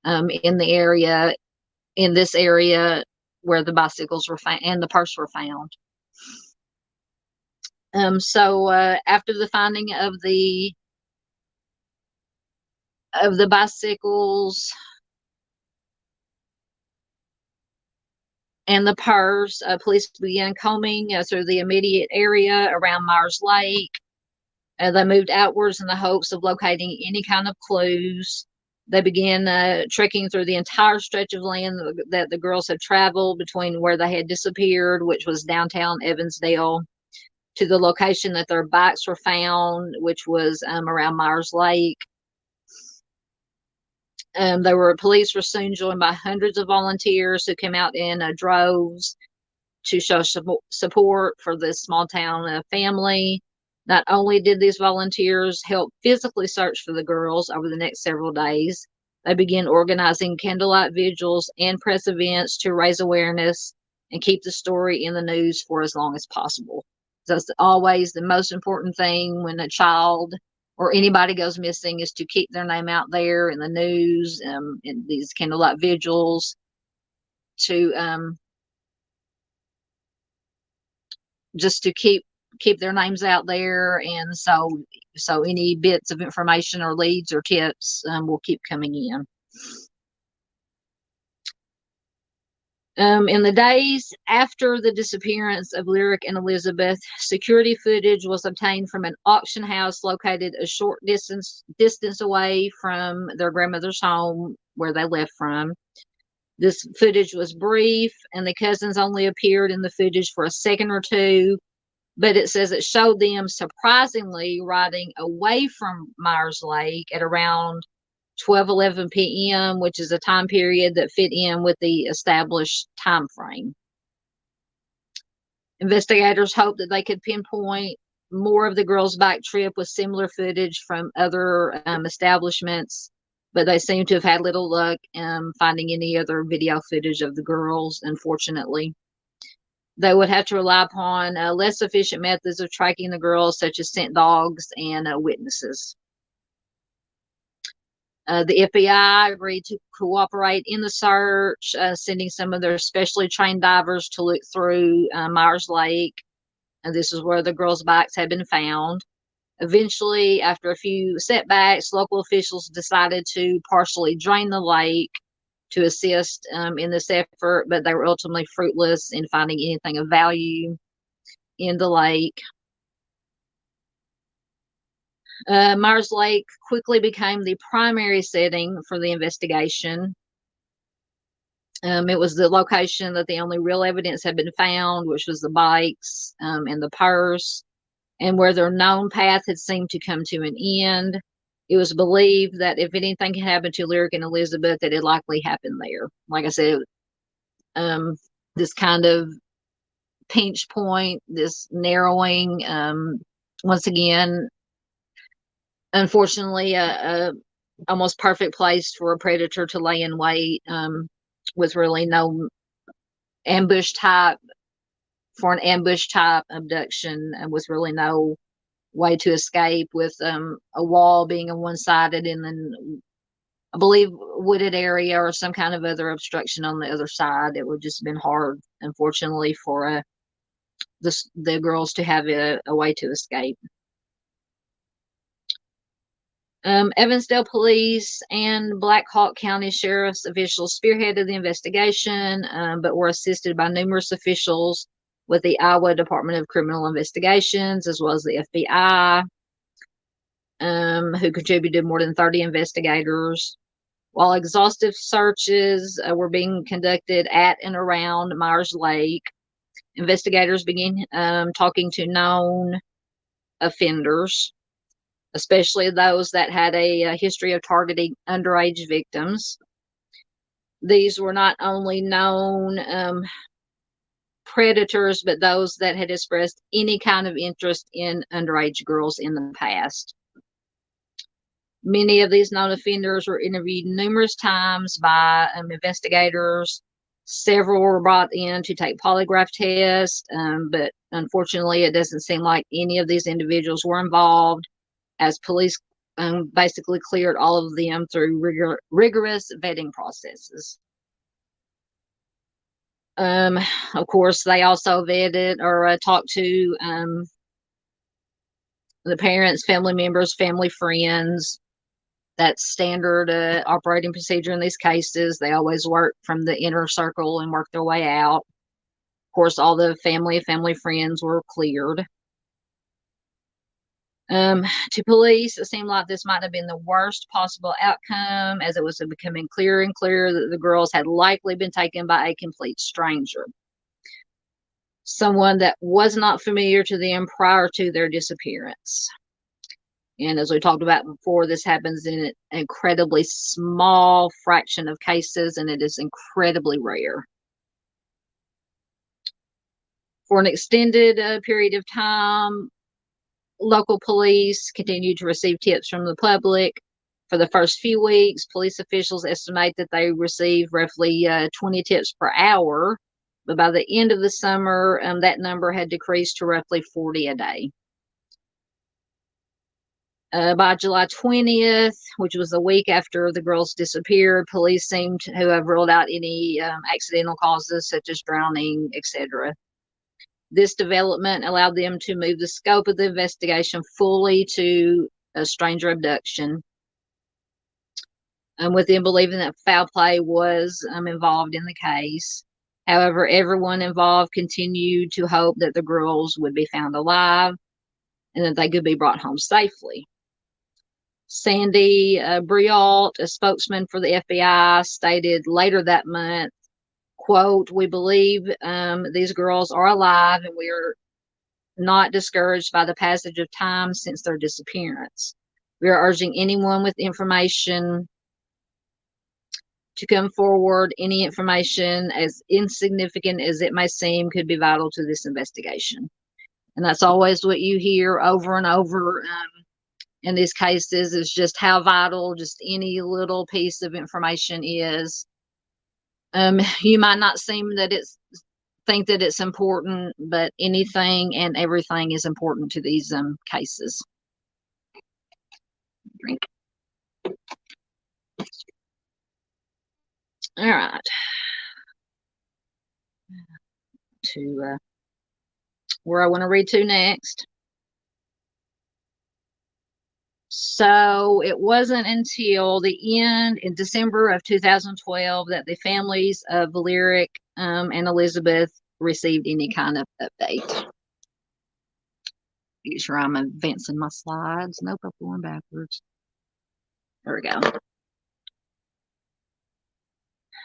in this area where the bicycles were found and the purse were found. So after the finding of the bicycles and the purse, police began combing through the immediate area around Myers Lake. They moved outwards in the hopes of locating any kind of clues. They began trekking through the entire stretch of land that the girls had traveled between where they had disappeared, which was downtown Evansdale, to the location that their bikes were found, which was around Myers Lake. Police were soon joined by hundreds of volunteers who came out in droves to show support for this small town family. Not only did these volunteers help physically search for the girls over the next several days, they began organizing candlelight vigils and press events to raise awareness and keep the story in the news for as long as possible. That's always the most important thing when a child or anybody goes missing, is to keep their name out there in the news, in these candlelight vigils, to just to keep their names out there, and so any bits of information or leads or tips will keep coming in. In the days after the disappearance of Lyric and Elizabeth, security footage was obtained from an auction house located a short distance away from their grandmother's home where they left from. This footage was brief, and the cousins only appeared in the footage for a second or two, but it says it showed them surprisingly riding away from Myers Lake at around 12:11 p.m., which is a time period that fit in with the established time frame. Investigators hoped that they could pinpoint more of the girls' bike trip with similar footage from other establishments, but they seem to have had little luck finding any other video footage of the girls, unfortunately. They would have to rely upon less efficient methods of tracking the girls, such as scent dogs and witnesses. The FBI agreed to cooperate in the search, sending some of their specially trained divers to look through Myers Lake. And this is where the girls' bikes had been found. Eventually, after a few setbacks, local officials decided to partially drain the lake to assist in this effort, but they were ultimately fruitless in finding anything of value in the lake. Myers Lake quickly became the primary setting for the investigation. It was the location that the only real evidence had been found, which was the bikes and the purse, and where their known path had seemed to come to an end. It was believed that if anything had happened to Lyric and Elizabeth, that it likely happened there. Like I said, this kind of pinch point, this narrowing, once again, unfortunately, almost perfect place for a predator to lay in wait, with really no ambush type, for an ambush type abduction, and with really no way to escape, with a wall being on one side and then I believe wooded area or some kind of other obstruction on the other side. It would just have been hard, unfortunately, for the girls to have a way to escape. Evansdale police and Black Hawk County sheriff's officials spearheaded the investigation, but were assisted by numerous officials with the Iowa Department of Criminal Investigations, as well as the FBI, who contributed more than 30 investigators. While exhaustive searches were being conducted at and around Myers Lake, investigators began talking to known offenders, especially those that had a history of targeting underage victims. These were not only known predators, but those that had expressed any kind of interest in underage girls in the past. Many of these known offenders were interviewed numerous times by investigators. Several were brought in to take polygraph tests, but unfortunately, it doesn't seem like any of these individuals were involved, as police basically cleared all of them through rigorous vetting processes. Of course, they also vetted or talked to the parents, family members, family friends. That's standard operating procedure in these cases. They always work from the inner circle and work their way out. Of course, all the family friends were cleared. To police, it seemed like this might have been the worst possible outcome, as it was becoming clearer and clearer that the girls had likely been taken by a complete stranger, someone that was not familiar to them prior to their disappearance. And as we talked about before, this happens in an incredibly small fraction of cases, and it is incredibly rare. For an extended period of time, local police continued to receive tips from the public. For the first few weeks, police officials estimate that they received roughly 20 tips per hour. But by the end of the summer, that number had decreased to roughly 40 a day. By July 20th, which was a week after the girls disappeared, police seemed to have ruled out any accidental causes such as drowning, etc. This development allowed them to move the scope of the investigation fully to a stranger abduction, with them believing that foul play was involved in the case. However, everyone involved continued to hope that the girls would be found alive and that they could be brought home safely. Sandy Briault, a spokesman for the FBI, stated later that month, quote, "We believe these girls are alive and we are not discouraged by the passage of time since their disappearance. We are urging anyone with information to come forward. Any information, as insignificant as it may seem, could be vital to this investigation." And that's always what you hear over and over in these cases, is just how vital just any little piece of information is. You might not think that it's important, but anything and everything is important to these cases. Drink. All right. To where I want to read to next. So it wasn't until the end in December of 2012 that the families of Lyric and Elizabeth received any kind of update. Make sure I'm advancing my slides. Nope, I'm going backwards. There we go.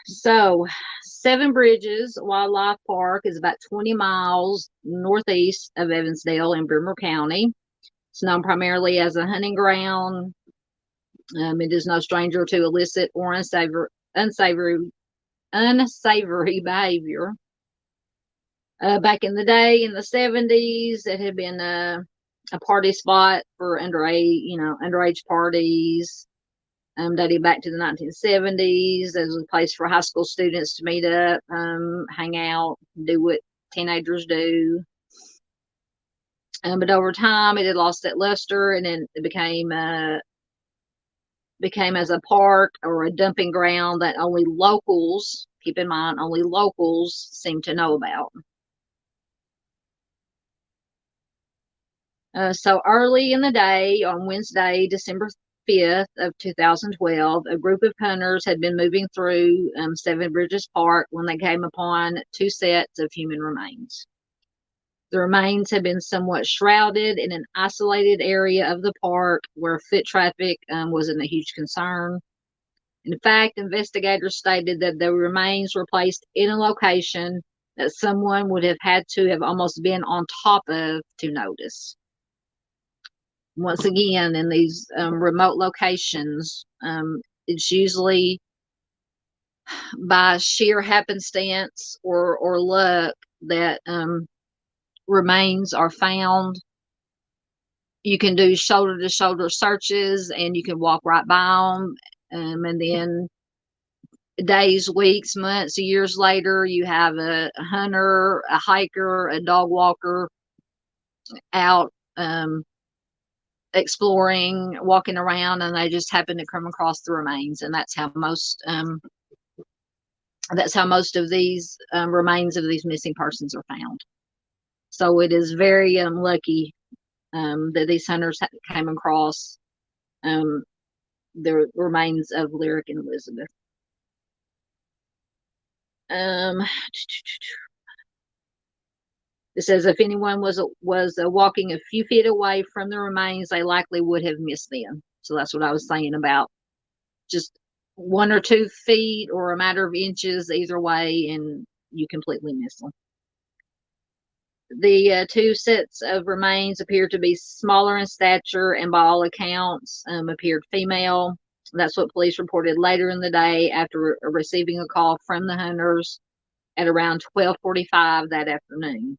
So, Seven Bridges Wildlife Park is about 20 miles northeast of Evansdale in Bremer County. It's known primarily as a hunting ground. It is no stranger to illicit or unsavory behavior. Back in the day, in the 70s, it had been a party spot for underage parties. Dating back to the 1970s, as a place for high school students to meet up, hang out, do what teenagers do. But over time, it had lost that luster, and then it became as a park or a dumping ground that only locals, keep in mind, only locals seem to know about. So early in the day, on Wednesday, December 5th of 2012, a group of hunters had been moving through Seven Bridges Park when they came upon two sets of human remains. The remains had been somewhat shrouded in an isolated area of the park where foot traffic wasn't a huge concern. In fact, investigators stated that the remains were placed in a location that someone would have had to have almost been on top of to notice. Once again, in these remote locations, it's usually by sheer happenstance or luck that remains are found. You can do shoulder to shoulder searches and you can walk right by them. And then days, weeks, months, years later, you have a hunter, a hiker, a dog walker out exploring, walking around, and they just happen to come across the remains. And that's how most of these remains of these missing persons are found. So it is very lucky that these hunters came across the remains of Lyric and Elizabeth. It says if anyone was walking a few feet away from the remains, they likely would have missed them. So that's what I was saying about just 1 or 2 feet or a matter of inches either way, and you completely miss them. The two sets of remains appeared to be smaller in stature and by all accounts appeared female. That's what police reported later in the day after receiving a call from the hunters at around 12:45 that afternoon.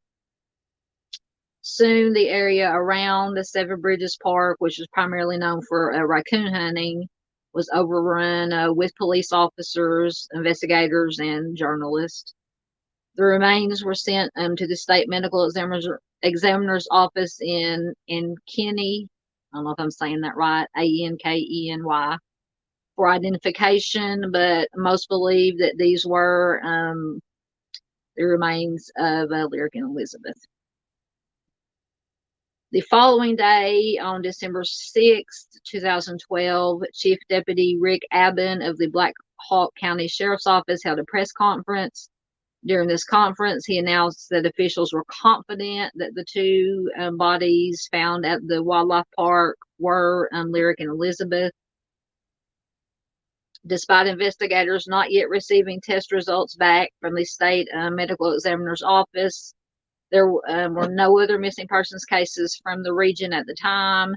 Soon, the area around the Seven Bridges Park, which is primarily known for raccoon hunting, was overrun with police officers, investigators, and journalists. The remains were sent to the state medical examiner's office in Kenny. I don't know if I'm saying that right, Ankeny, for identification, but most believe that these were the remains of Lyric and Elizabeth. The following day, on December 6th, 2012, Chief Deputy Rick Abbin of the Black Hawk County Sheriff's Office held a press conference. During this conference, he announced that officials were confident that the two bodies found at the wildlife park were Lyric and Elizabeth. Despite investigators not yet receiving test results back from the state medical examiner's office, there were no other missing persons cases from the region at the time.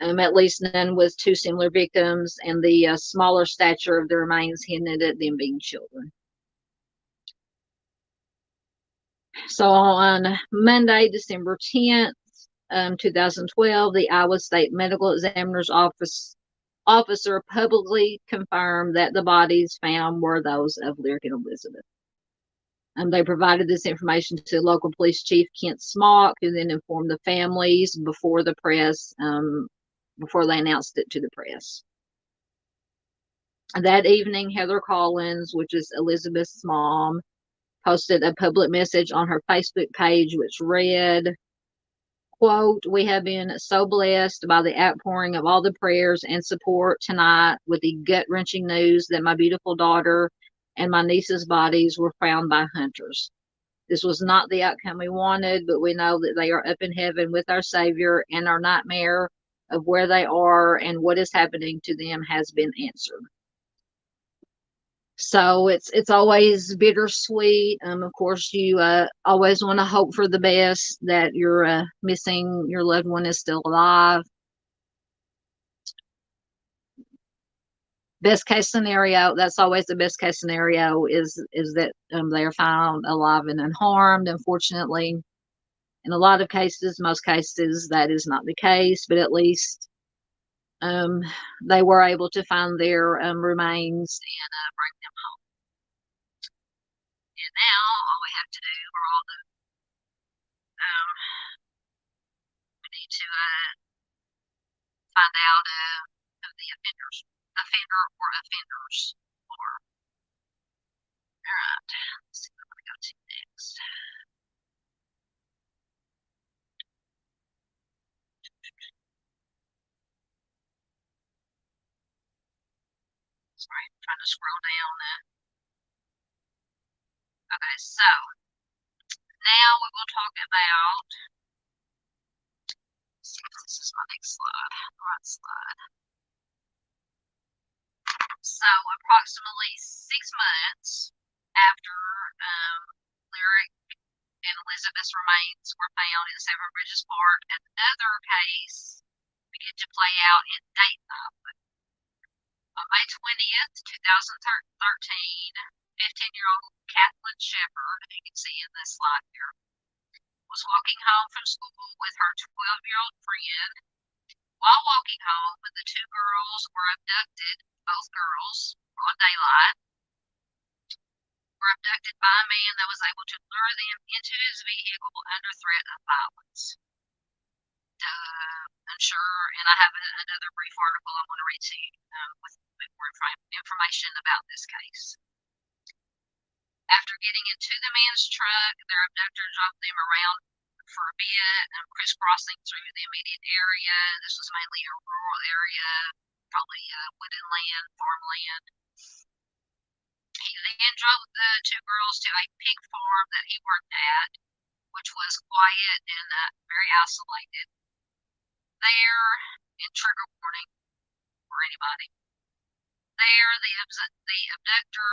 At least none with two similar victims, and the smaller stature of the remains hinted at them being children. So on Monday, December 10th, 2012, the Iowa State Medical Examiner's officer publicly confirmed that the bodies found were those of Lyric and Elizabeth. They provided this information to local police chief Kent Smock, who then informed the families before the press, before they announced it to the press. That evening, Heather Collins, which is Elizabeth's mom, posted a public message on her Facebook page, which read, quote, "We have been so blessed by the outpouring of all the prayers and support tonight with the gut-wrenching news that my beautiful daughter and my niece's bodies were found by hunters. This was not the outcome we wanted, but we know that they are up in heaven with our Savior, and our nightmare of where they are and what is happening to them has been answered." So it's always bittersweet. Of course, you always want to hope for the best, that your missing your loved one is still alive. Best case scenario, that's always the best case scenario, is that they are found alive and unharmed. Unfortunately, in a lot of cases, most cases, that is not the case, but at least they were able to find their remains and bring them home. And now all we have to do, we need to find out who the offender or offenders are. All right, let's see what we go to next. Sorry, I'm trying to scroll down. Okay, so now we will talk about, let's see if this is my next slide, the right slide. So approximately 6 months after Lyric and Elizabeth's remains were found in Seven Bridges Park, another case began to play out in Dayton, Iowa. On May 20th, 2013, 15-year-old Kathlyn Sheppard, who you can see in this slide here, was walking home from school with her 12-year-old friend. While walking home, the two girls were abducted, both girls, broad daylight, were abducted by a man that was able to lure them into his vehicle under threat of violence. I'm sure, and I have another brief article I want to read to you with more information about this case. After getting into the man's truck, their abductor drove them around for a bit, crisscrossing through the immediate area. This was mainly a rural area, probably wooded land, farmland. He then drove the two girls to a pig farm that he worked at, which was quiet and very isolated. There, in trigger warning for anybody, there the abductor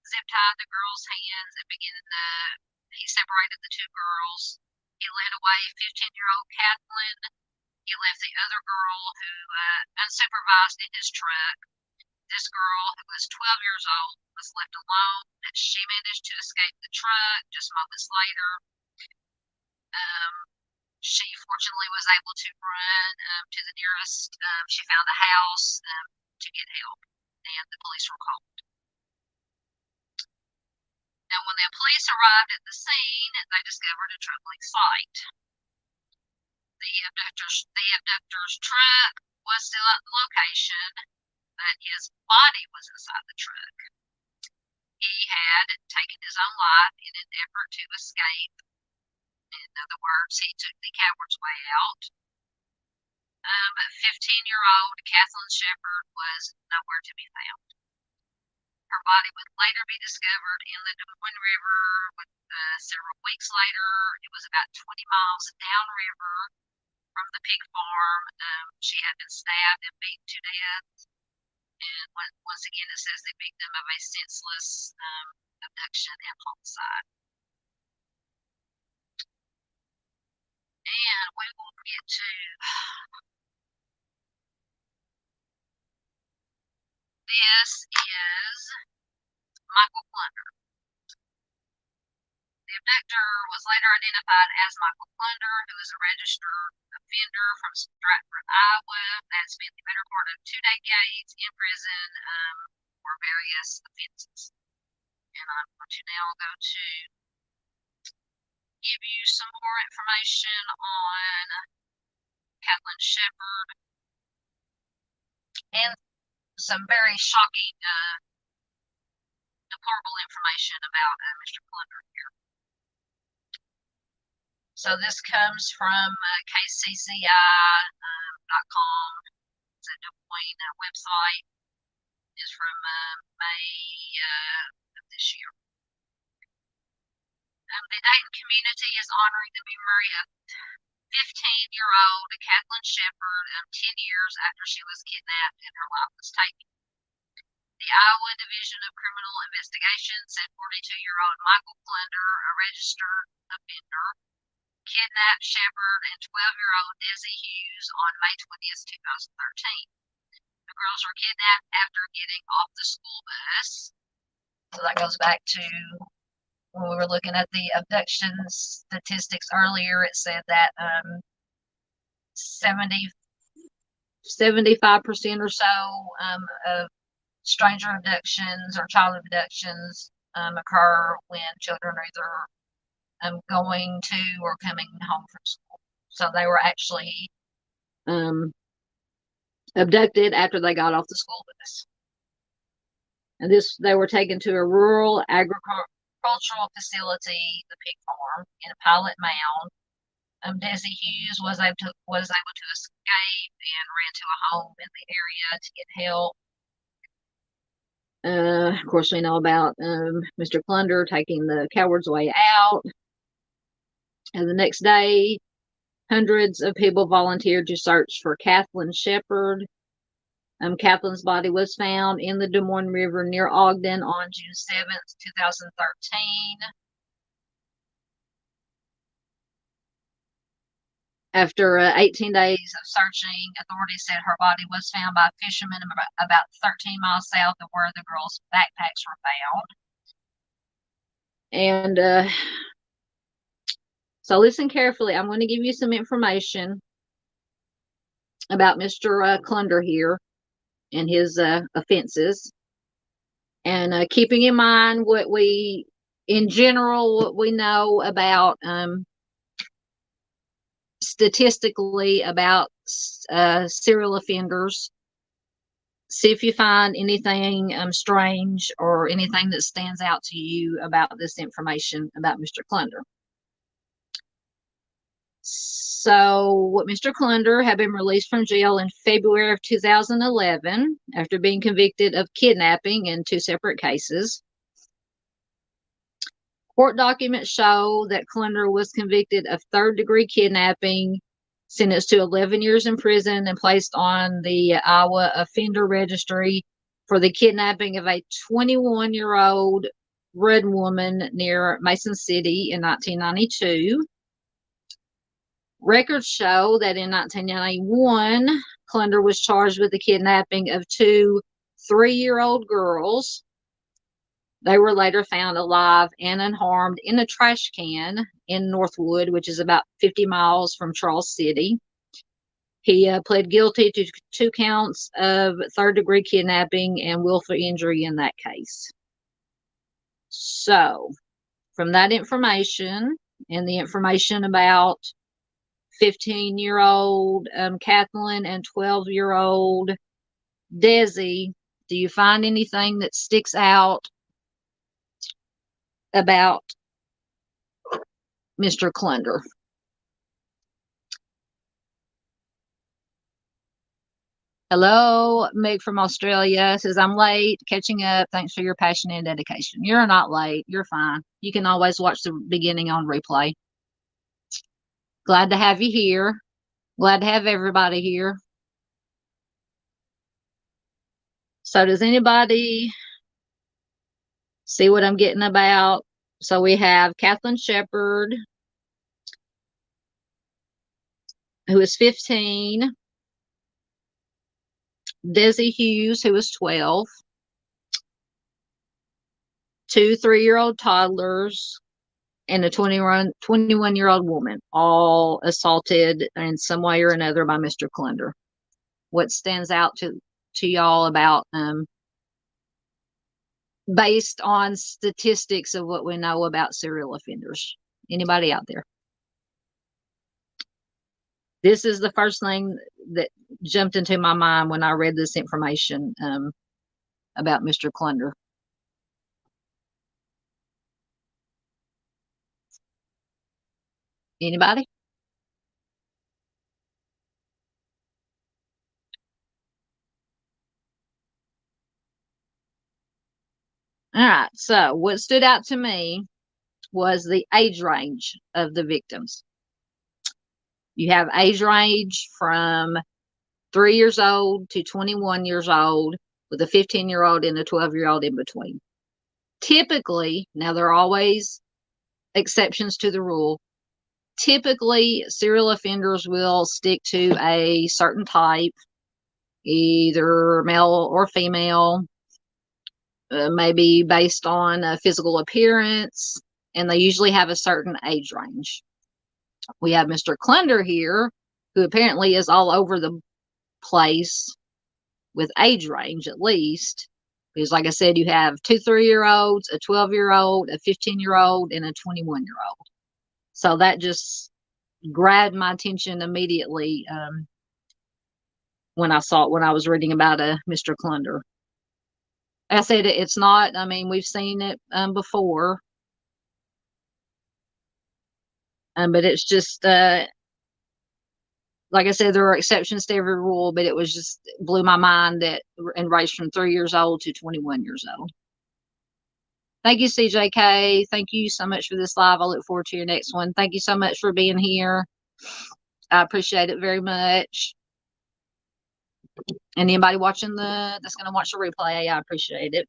zip-tied the girl's hands and he separated the two girls. He led away 15-year-old Kathlyn. He left the other girl who unsupervised in his truck. This girl, who was 12 years old, was left alone. She managed to escape the truck just moments later. She fortunately was able to run to the nearest. She found a house to get help, and the police were called. Now, when the police arrived at the scene, they discovered a troubling sight. The abductor's truck was still at the location, but his body was inside the truck. He had taken his own life in an effort to escape. In other words, he took the coward's way out. But 15-year-old Kathlyn Sheppard was nowhere to be found. Her body would later be discovered in the Des Moines River several weeks later. It was about 20 miles downriver from the pig farm. She had been stabbed and beaten to death. And once again, it says the victim of a senseless abduction and homicide. And we will get to this is Michael Plunder. The abductor was later identified as Michael Plunder, who is a registered offender from Stratford, Iowa. That's been the better part of 2 decades in prison for various offenses. And I'm going to now go to give you some more information on Kathlyn Sheppard and some very shocking, deplorable information about Mr. Plunder here. So this comes from kcci.com. It's a Des Moines website. It's from May of this year. The Dayton community is honoring the memory of 15-year-old Kathlyn Sheppard 10 years after she was kidnapped and her life was taken. The Iowa Division of Criminal Investigation said 42-year-old Michael Plunder, a registered offender, kidnapped Sheppard and 12-year-old Desi Hughes on May 20th, 2013. The girls were kidnapped after getting off the school bus. So that goes back to when we were looking at the abduction statistics earlier. It said that 75% or so of stranger abductions or child abductions occur when children are either going to or coming home from school. So they were actually abducted after they got off the school bus. And they were taken to a rural agricultural facility, the pig farm, in a pilot mound. Desi Hughes was able to escape and ran to a home in the area to get help. Of course, we know about Mr. Plunder taking the coward's way out. And the next day, hundreds of people volunteered to search for Kathlyn Sheppard. Kathlyn's body was found in the Des Moines River near Ogden on June 7th, 2013. After 18 days of searching, authorities said her body was found by fishermen about 13 miles south of where the girls' backpacks were found. And so listen carefully. I'm going to give you some information about Mr. Plunder here and his offenses. And keeping in mind what we know about statistically about serial offenders. See if you find anything strange or anything that stands out to you about this information about Mr. Plunder. So, Mr. Plunder had been released from jail in February of 2011 after being convicted of kidnapping in 2 separate cases. Court documents show that Clunder was convicted of third-degree kidnapping, sentenced to 11 years in prison, and placed on the Iowa Offender Registry for the kidnapping of a 21-year-old red woman near Mason City in 1992. Records show that in 1991, Clunder was charged with the kidnapping of two 3-year-old girls. They were later found alive and unharmed in a trash can in Northwood, which is about 50 miles from Charles City. He pled guilty to 2 counts of third-degree kidnapping and willful injury in that case. So, from that information and the information about 15-year-old Kathlyn and 12-year-old Desi, do you find anything that sticks out about Mr. Clunder? Hello, Meg from Australia says, I'm late, catching up. Thanks for your passion and dedication. You're not late. You're fine. You can always watch the beginning on replay. Glad to have you here. Glad to have everybody here. So does anybody see what I'm getting about? So we have Kathlyn Sheppard, who is 15, Desi Hughes, who is 12, 2 3-year-old toddlers, and a 21-year-old woman, all assaulted in some way or another by Mr. Clunder. What stands out to y'all about based on statistics of what we know about serial offenders? Anybody out there? This is the first thing that jumped into my mind when I read this information about Mr. Clunder. Anybody? All right. So what stood out to me was the age range of the victims. You have age range from 3 years old to 21 years old, with a 15-year-old and a 12-year-old in between. Typically, now there are always exceptions to the rule. Typically, serial offenders will stick to a certain type, either male or female, maybe based on physical appearance, and they usually have a certain age range. We have Mr. Clunder here, who apparently is all over the place with age range, at least. Because, like I said, you have 2 3-year-olds, a 12-year-old, a 15-year-old, and a 21-year-old. So that just grabbed my attention immediately when I was reading about Mr. Clunder. Like I said, it's not, I mean, we've seen it before. But it's just, like I said, there are exceptions to every rule, but it was just blew my mind that and ranged from 3 years old to 21 years old. Thank you, CJK. Thank you so much for this live. I look forward to your next one. Thank you so much for being here. I appreciate it very much. And anybody watching that's going to watch the replay, I appreciate it.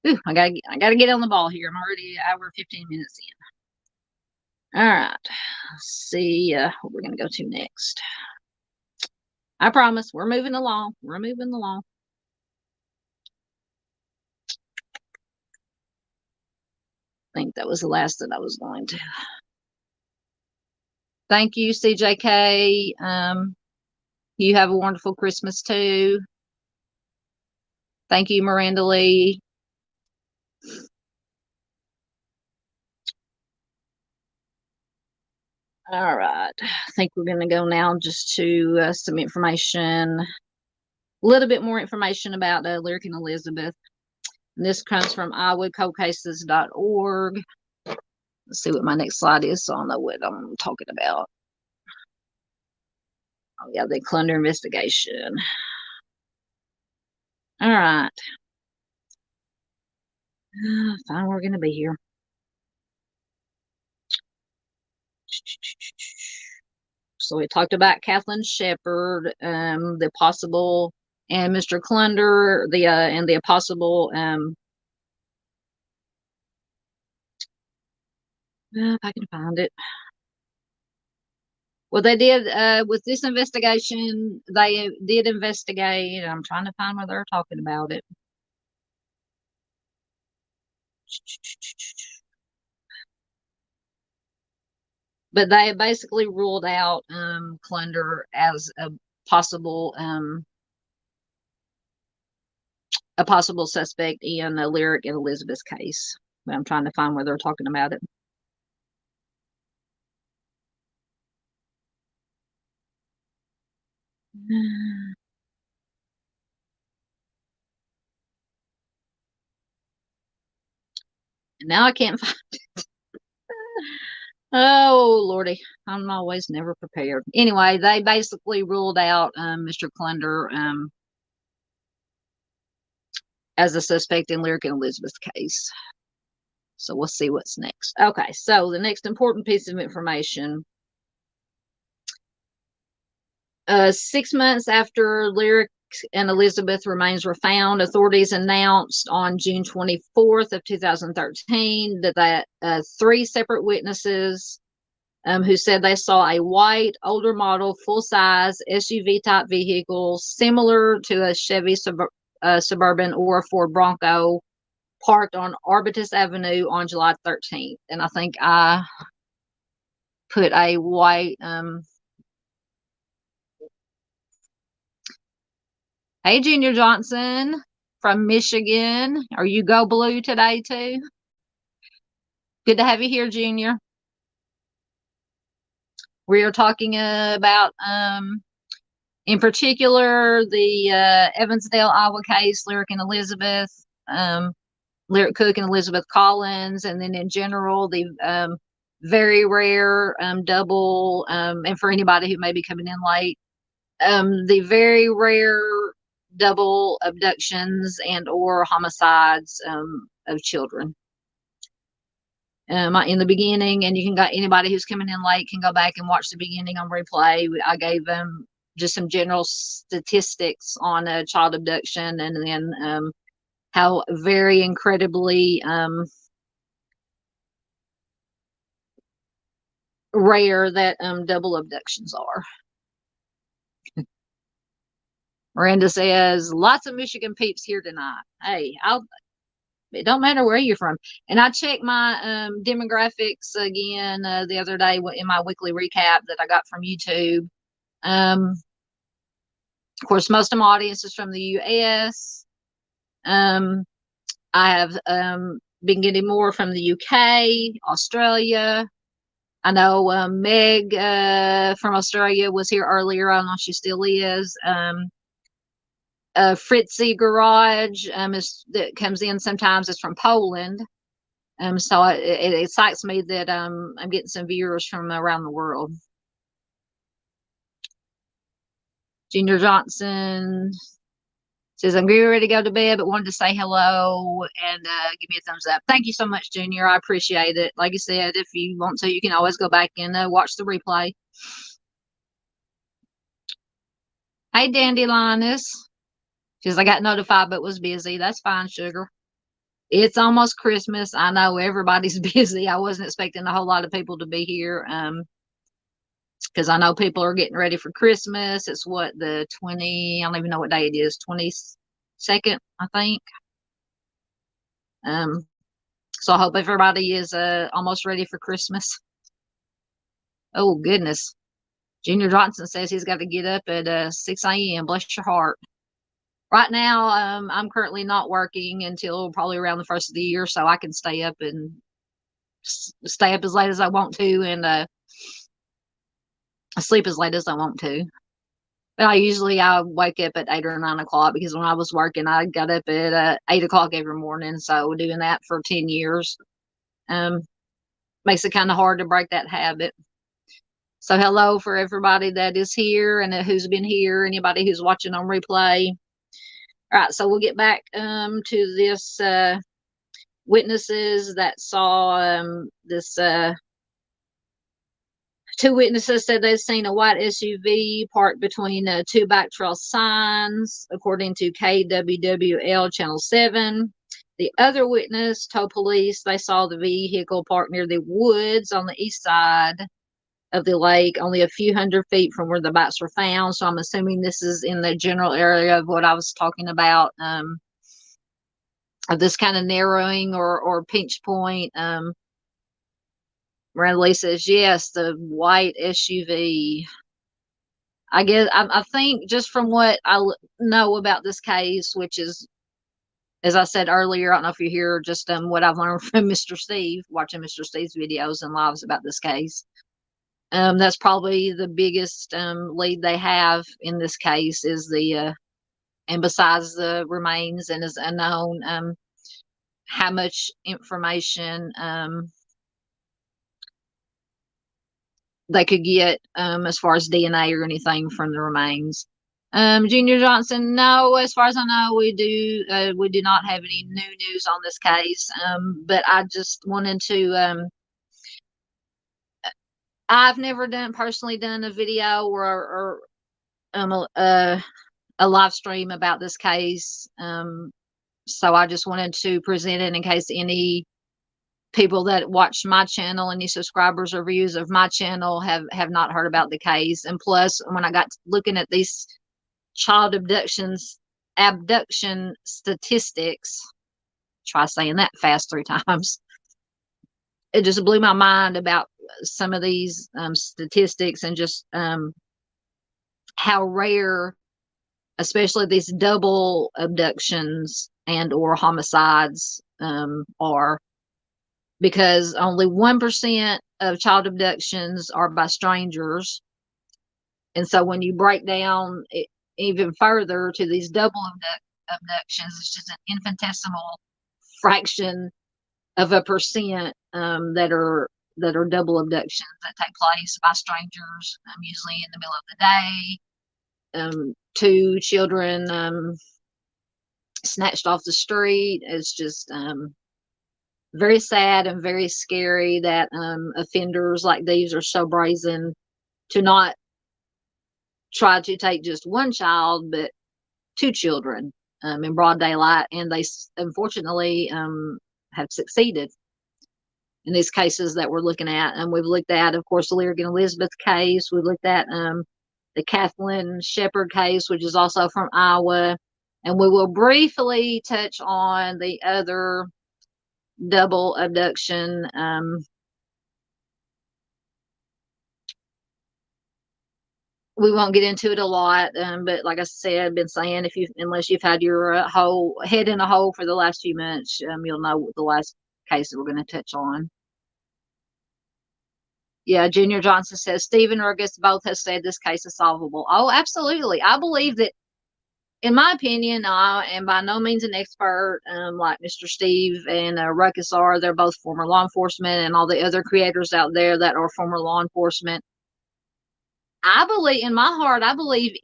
Ooh, I gotta get on the ball here. I'm already an hour 15 minutes in. All right. Let's see what we're going to go to next. I promise we're moving along. We're moving along. I think that was the last that I was going to. Thank you, CJK. You have a wonderful Christmas too. Thank you, Miranda Lee. All right. I think we're going to go now just to some information, a little bit more information about Lyric and Elizabeth. And this comes from iwoodcoldcases.org. Let's see what my next slide is so I'll know what I'm talking about. Oh, yeah, the Clunder investigation. All right. Fine, we're going to be here. So we talked about Kathlyn Sheppard, the possible, and Mr. Clunder, and the possible, if I can find it. Well, they did, with this investigation, they did investigate. I'm trying to find where they're talking about it. But they basically ruled out Clunder as a possible suspect in Lyric and Elizabeth's case. But I'm trying to find where they're talking about it. And now I can't find it. Oh, Lordy. I'm always never prepared. Anyway, they basically ruled out Mr. Clunder as a suspect in Lyric and Elizabeth's case. So we'll see what's next. Okay, so the next important piece of information. 6 months after Lyric and Elizabeth remains were found, authorities announced on June 24th of 2013 that 3 separate witnesses who said they saw a white, older model, full-size SUV type vehicle similar to a Chevy Suburban or a Ford Bronco parked on Arbutus Avenue on July 13th. And I think I put a white, hey, Junior Johnson from Michigan. Are you go blue today too? Good to have you here, Junior. We are talking about, in particular, the Evansdale, Iowa case, Lyric and Elizabeth, Lyric Cook and Elizabeth Collins, and then in general, the very rare double, and for anybody who may be coming in late, the very rare double abductions and or homicides of children. In the beginning, and you can go, anybody who's coming in late can go back and watch the beginning on replay. I gave them just some general statistics on child abduction, and then how very incredibly rare that double abductions are. Miranda says, lots of Michigan peeps here tonight. Hey, it don't matter where you're from. And I checked my demographics again the other day in my weekly recap that I got from YouTube. Of course, most of my audience is from the U.S. I have been getting more from the UK, Australia. I know Meg from Australia was here earlier. I don't know if she still is. Fritzy Garage that comes in sometimes is from Poland. So it excites me that I'm getting some viewers from around the world. Junior Johnson says, I'm getting ready to go to bed, but wanted to say hello and give me a thumbs up. Thank you so much, Junior. I appreciate it. Like I said, if you want to, you can always go back and watch the replay. Hey, Dandelinis. She says, I got notified but was busy. That's fine, sugar. It's almost Christmas. I know everybody's busy. I wasn't expecting a whole lot of people to be here. Because I know people are getting ready for Christmas. It's what, the 20, I don't even know what day it is, 22nd, I think. So I hope everybody is almost ready for Christmas. Oh, goodness. Junior Johnson says he's got to get up at 6 a.m. Bless your heart. Right now, I'm currently not working until probably around the first of the year, so I can stay up as late as I want to and sleep as late as I want to. But I wake up at 8 or 9 o'clock because when I was working, I got up at 8 o'clock every morning. So doing that for 10 years makes it kind of hard to break that habit. So hello for everybody that is here and who's been here, anybody who's watching on replay. All right, so we'll get back to this witnesses that saw this Two witnesses said they'd seen a white SUV parked between two back trail signs, according to KWWL Channel 7. The other witness told police they saw the vehicle parked near the woods on the east side of the lake, only a few hundred feet from where the bikes were found. So I'm assuming this is in the general area of what I was talking about, of this kind of narrowing or pinch point. Miranda Lee says, yes, the white SUV. I guess I think just from what I know about this case, which is, as I said earlier, I don't know if you hear just what I've learned from Mr. Steve, watching Mr. Steve's videos and lives about this case. That's probably the biggest lead they have in this case is the, and besides the remains and is unknown, how much information they could get as far as DNA or anything from the remains. Junior Johnson, no, as far as I know, we do not have any new news on this case. But I just wanted to, I've never personally done a video or a live stream about this case. So I just wanted to present it in case any people that watch my channel, any subscribers or viewers of my channel have not heard about the case. And plus, when I got looking at these child abduction statistics, try saying that fast 3 times, it just blew my mind about some of these statistics and just how rare, especially these double abductions and or homicides are, because only 1% of child abductions are by strangers. And so when you break down it even further to these double abductions, it's just an infinitesimal fraction of a percent that are double abductions that take place by strangers, usually in the middle of the day. 2 children snatched off the street. It's just very sad and very scary that offenders like these are so brazen to not try to take just one child, but 2 children in broad daylight. And they unfortunately have succeeded in these cases that we're looking at. And we've looked at, of course, the Lyric and Elizabeth case. We've looked at the Kathlyn Sheppard case, which is also from Iowa. And we will briefly touch on the other double abduction. We won't get into it a lot, but like I said, I've been saying, unless you've had your whole head in a hole for the last few months, you'll know what the last case that we're going to touch on. Yeah, Junior Johnson says Stephen or August both have said this case is solvable. Oh, absolutely. I believe that, in my opinion, I am by no means an expert like Mr. Steve and Ruckus are. They're both former law enforcement, and all the other creators out there that are former law enforcement. I believe, in my heart, I believe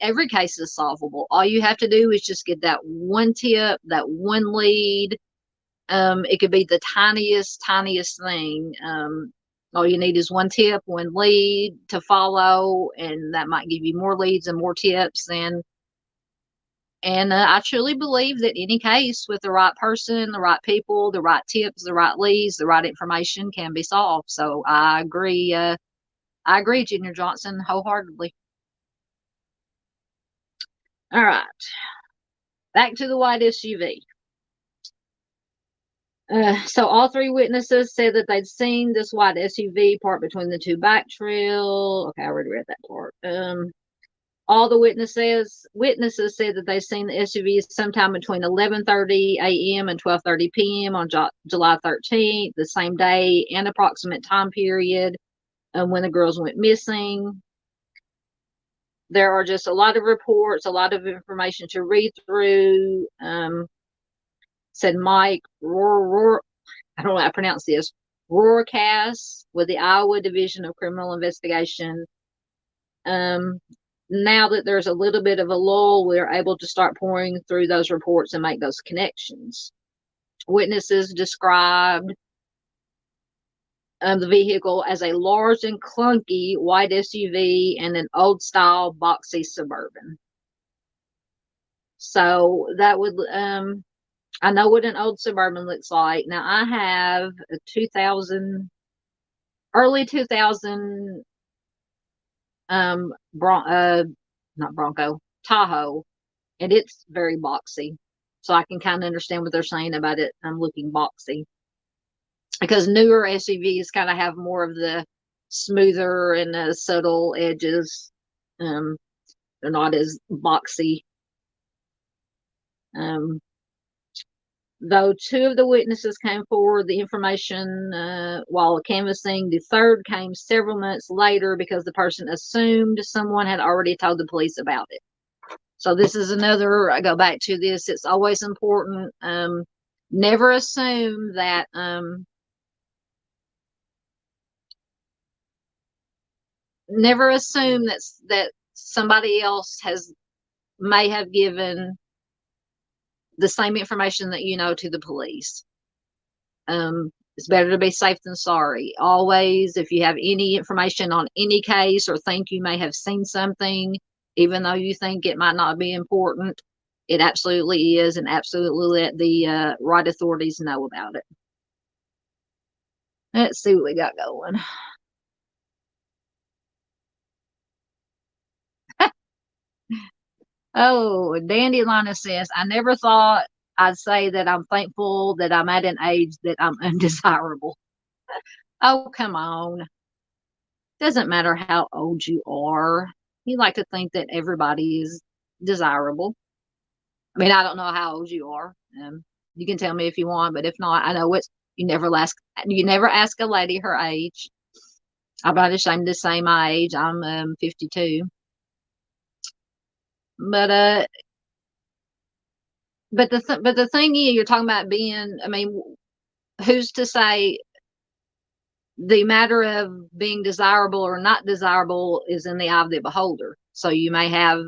every case is solvable. All you have to do is just get that one tip, that one lead. It could be the tiniest thing. All you need is one tip, one lead to follow, and that might give you more leads and more tips. And I truly believe that any case with the right person, the right people, the right tips, the right leads, the right information can be solved. So I agree. I agree, Junior Johnson, wholeheartedly. All right. Back to the white SUV. So all 3 witnesses said that they'd seen this white SUV parked between the 2 bike trail. Okay, I already read that part. All the witnesses said that they've seen the SUV sometime between 11:30 a.m. and 12:30 p.m. on July 13th, the same day and approximate time period when the girls went missing. There are just a lot of reports, a lot of information to read through. Said Mike I don't know how to pronounce this, Rohrcast with the Iowa Division of Criminal Investigation. Now that there's a little bit of a lull, we're able to start pouring through those reports and make those connections. Witnesses described the vehicle as a large and clunky white SUV and an old style boxy Suburban. So that would, I know what an old Suburban looks like. Now I have a 2000, early 2000, not Bronco, Tahoe, and it's very boxy. So I can kind of understand what they're saying about it. Looking boxy, because newer SUVs kind of have more of the smoother and subtle edges. They're not as boxy. Though two of the witnesses came forward, the information while canvassing, the third came several months later because the person assumed someone had already told the police about it. So this is another, I go back to this, it's always important. Never assume that that somebody else may have given the same information that you know to the police. It's better to be safe than sorry. Always, if you have any information on any case or think you may have seen something, even though you think it might not be important, it absolutely is, and absolutely let the right authorities know about it. Let's see what we got going. Oh, Dandelion says, I never thought I'd say that I'm thankful that I'm at an age that I'm undesirable. Oh, come on. Doesn't matter how old you are. You like to think that everybody is desirable. I mean, I don't know how old you are. You can tell me if you want, but if not, I know it's you never ask a lady her age. I'm not ashamed to say my age. I'm 52. But the thing is, you're talking about being, I mean, who's to say the matter of being desirable or not desirable is in the eye of the beholder? So you may have,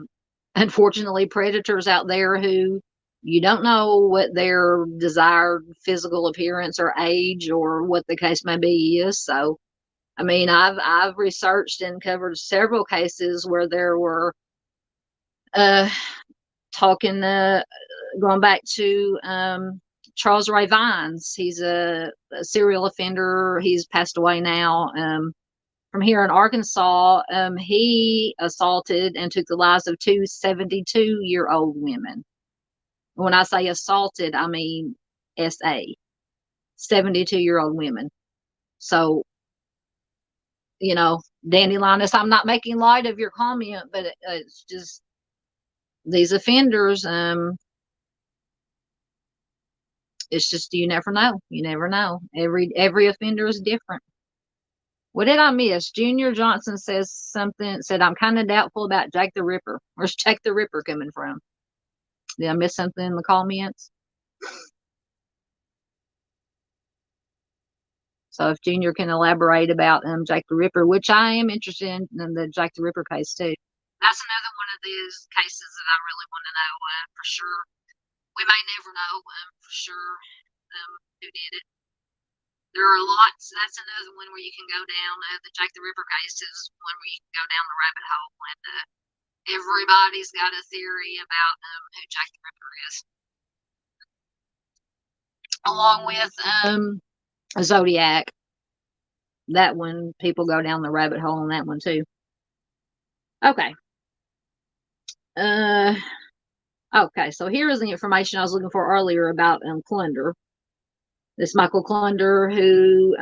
unfortunately, predators out there who you don't know what their desired physical appearance or age or what the case may be is. So, I mean, I've researched and covered several cases where there were talking going back to Charles Ray Vines. He's a serial offender. He's passed away now. From here in Arkansas, he assaulted and took the lives of two 72-year-old women. When I say assaulted, I mean SA, 72-year-old women. So, you know, Dandelion, I'm not making light of your comment, but it's just these offenders, it's just, you never know. You never know. Every offender is different. What did I miss? Junior Johnson said, I'm kind of doubtful about Jake the Ripper. Where's Jake the Ripper coming from? Did I miss something in the comments? So if Junior can elaborate about Jake the Ripper, which I am interested in the Jake the Ripper case too. That's another one of these cases that I really want to know for sure. We may never know for sure who did it. There are lots. That's another one where you can go down. The Jake the Ripper case is one where you can go down the rabbit hole, and everybody's got a theory about who Jake the Ripper is, along with Zodiac. That one, people go down the rabbit hole on that one too. Okay. Okay, so here is the information I was looking for earlier about Clunder. This Michael Clunder, who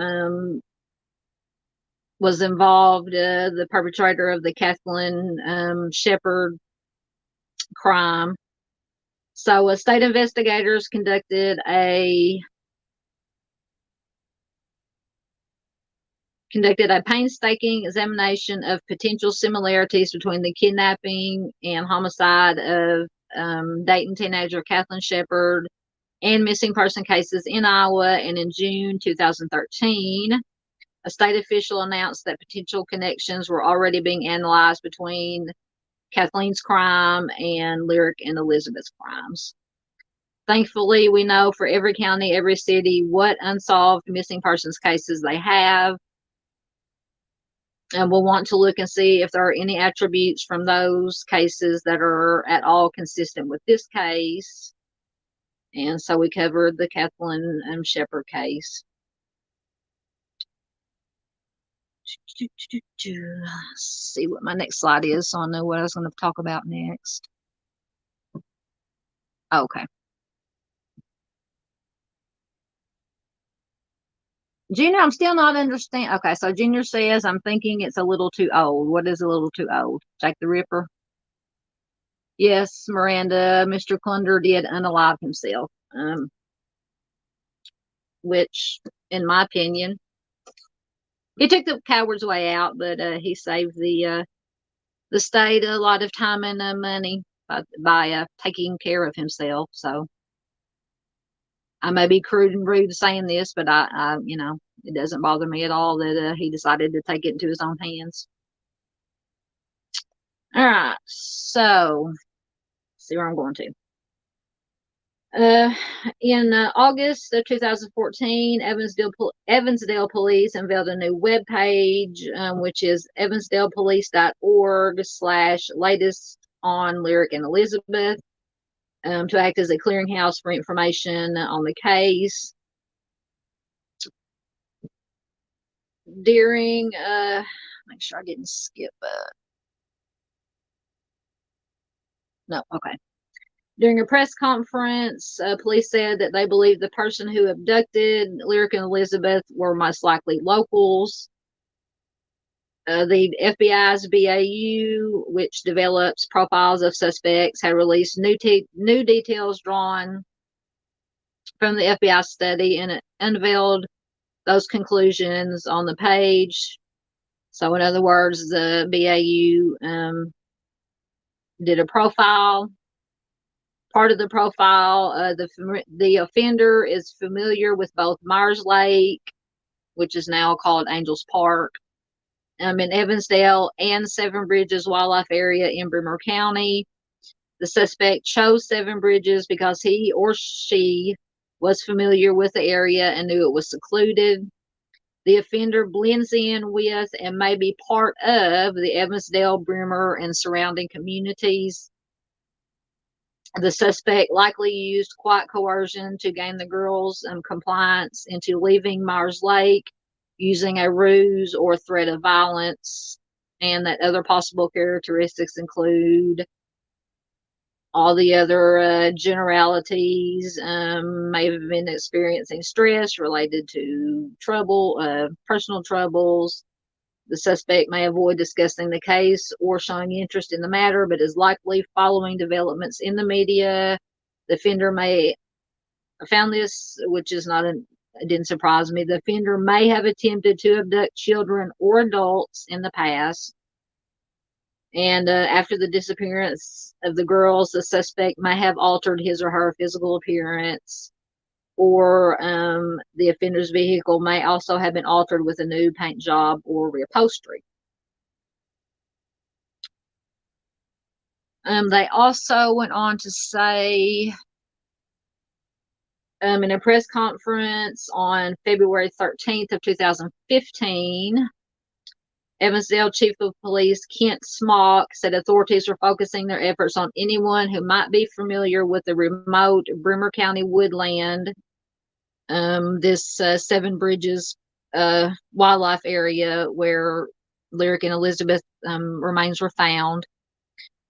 was involved, the perpetrator of the Kathlyn Sheppard crime. So state investigators conducted a painstaking examination of potential similarities between the kidnapping and homicide of Dayton teenager Kathlyn Sheppard and missing person cases in Iowa. And in June 2013, a state official announced that potential connections were already being analyzed between Kathleen's crime and Lyric and Elizabeth's crimes. Thankfully, we know for every county, every city, what unsolved missing persons cases they have. And we'll want to look and see if there are any attributes from those cases that are at all consistent with this case. And so we covered the Kathlyn Sheppard case. Let's see what my next slide is so I know what I was going to talk about next. Okay. Junior, I'm still not understanding. Okay, so Junior says, I'm thinking it's a little too old. What is a little too old? Jack the Ripper? Yes, Miranda, Mr. Clunder did unalive himself, which, in my opinion, he took the coward's way out, but he saved the state a lot of time and money by taking care of himself. So I may be crude and rude saying this, but I it doesn't bother me at all that he decided to take it into his own hands. All right, so let's see where I'm going to. In August of 2014, Evansdale Police unveiled a new webpage, which is evansdalepolice.org/latest on Lyric and Elizabeth, to act as a clearinghouse for information on the case. During, make sure I didn't skip. No, okay. During a press conference, police said that they believe the person who abducted Lyric and Elizabeth were most likely locals. The FBI's BAU, which develops profiles of suspects, had released new details drawn from the FBI study, and it unveiled those conclusions on the page. So, in other words, the BAU did a profile. Part of the profile, the offender is familiar with both Myers Lake, which is now called Angels Park, in Evansdale, and Seven Bridges Wildlife Area in Bremer County. The suspect chose Seven Bridges because he or she was familiar with the area and knew it was secluded. The offender blends in with and may be part of the Evansdale, Bremer, and surrounding communities. The suspect likely used quiet coercion to gain the girls' compliance into leaving Myers Lake, using a ruse or threat of violence, and that other possible characteristics include all the other generalities. May have been experiencing stress related to personal troubles. The suspect may avoid discussing the case or showing interest in the matter, but is likely following developments in the media. The offender may have found this, which is not it didn't surprise me. The offender may have attempted to abduct children or adults in the past. And after the disappearance of the girls, the suspect may have altered his or her physical appearance, or the offender's vehicle may also have been altered with a new paint job or reupholstery. They also went on to say, in a press conference on February 13th of 2015, Evansdale Chief of Police Kent Smock said authorities were focusing their efforts on anyone who might be familiar with the remote Bremer County woodland, this Seven Bridges wildlife area where Lyric and Elizabeth remains were found.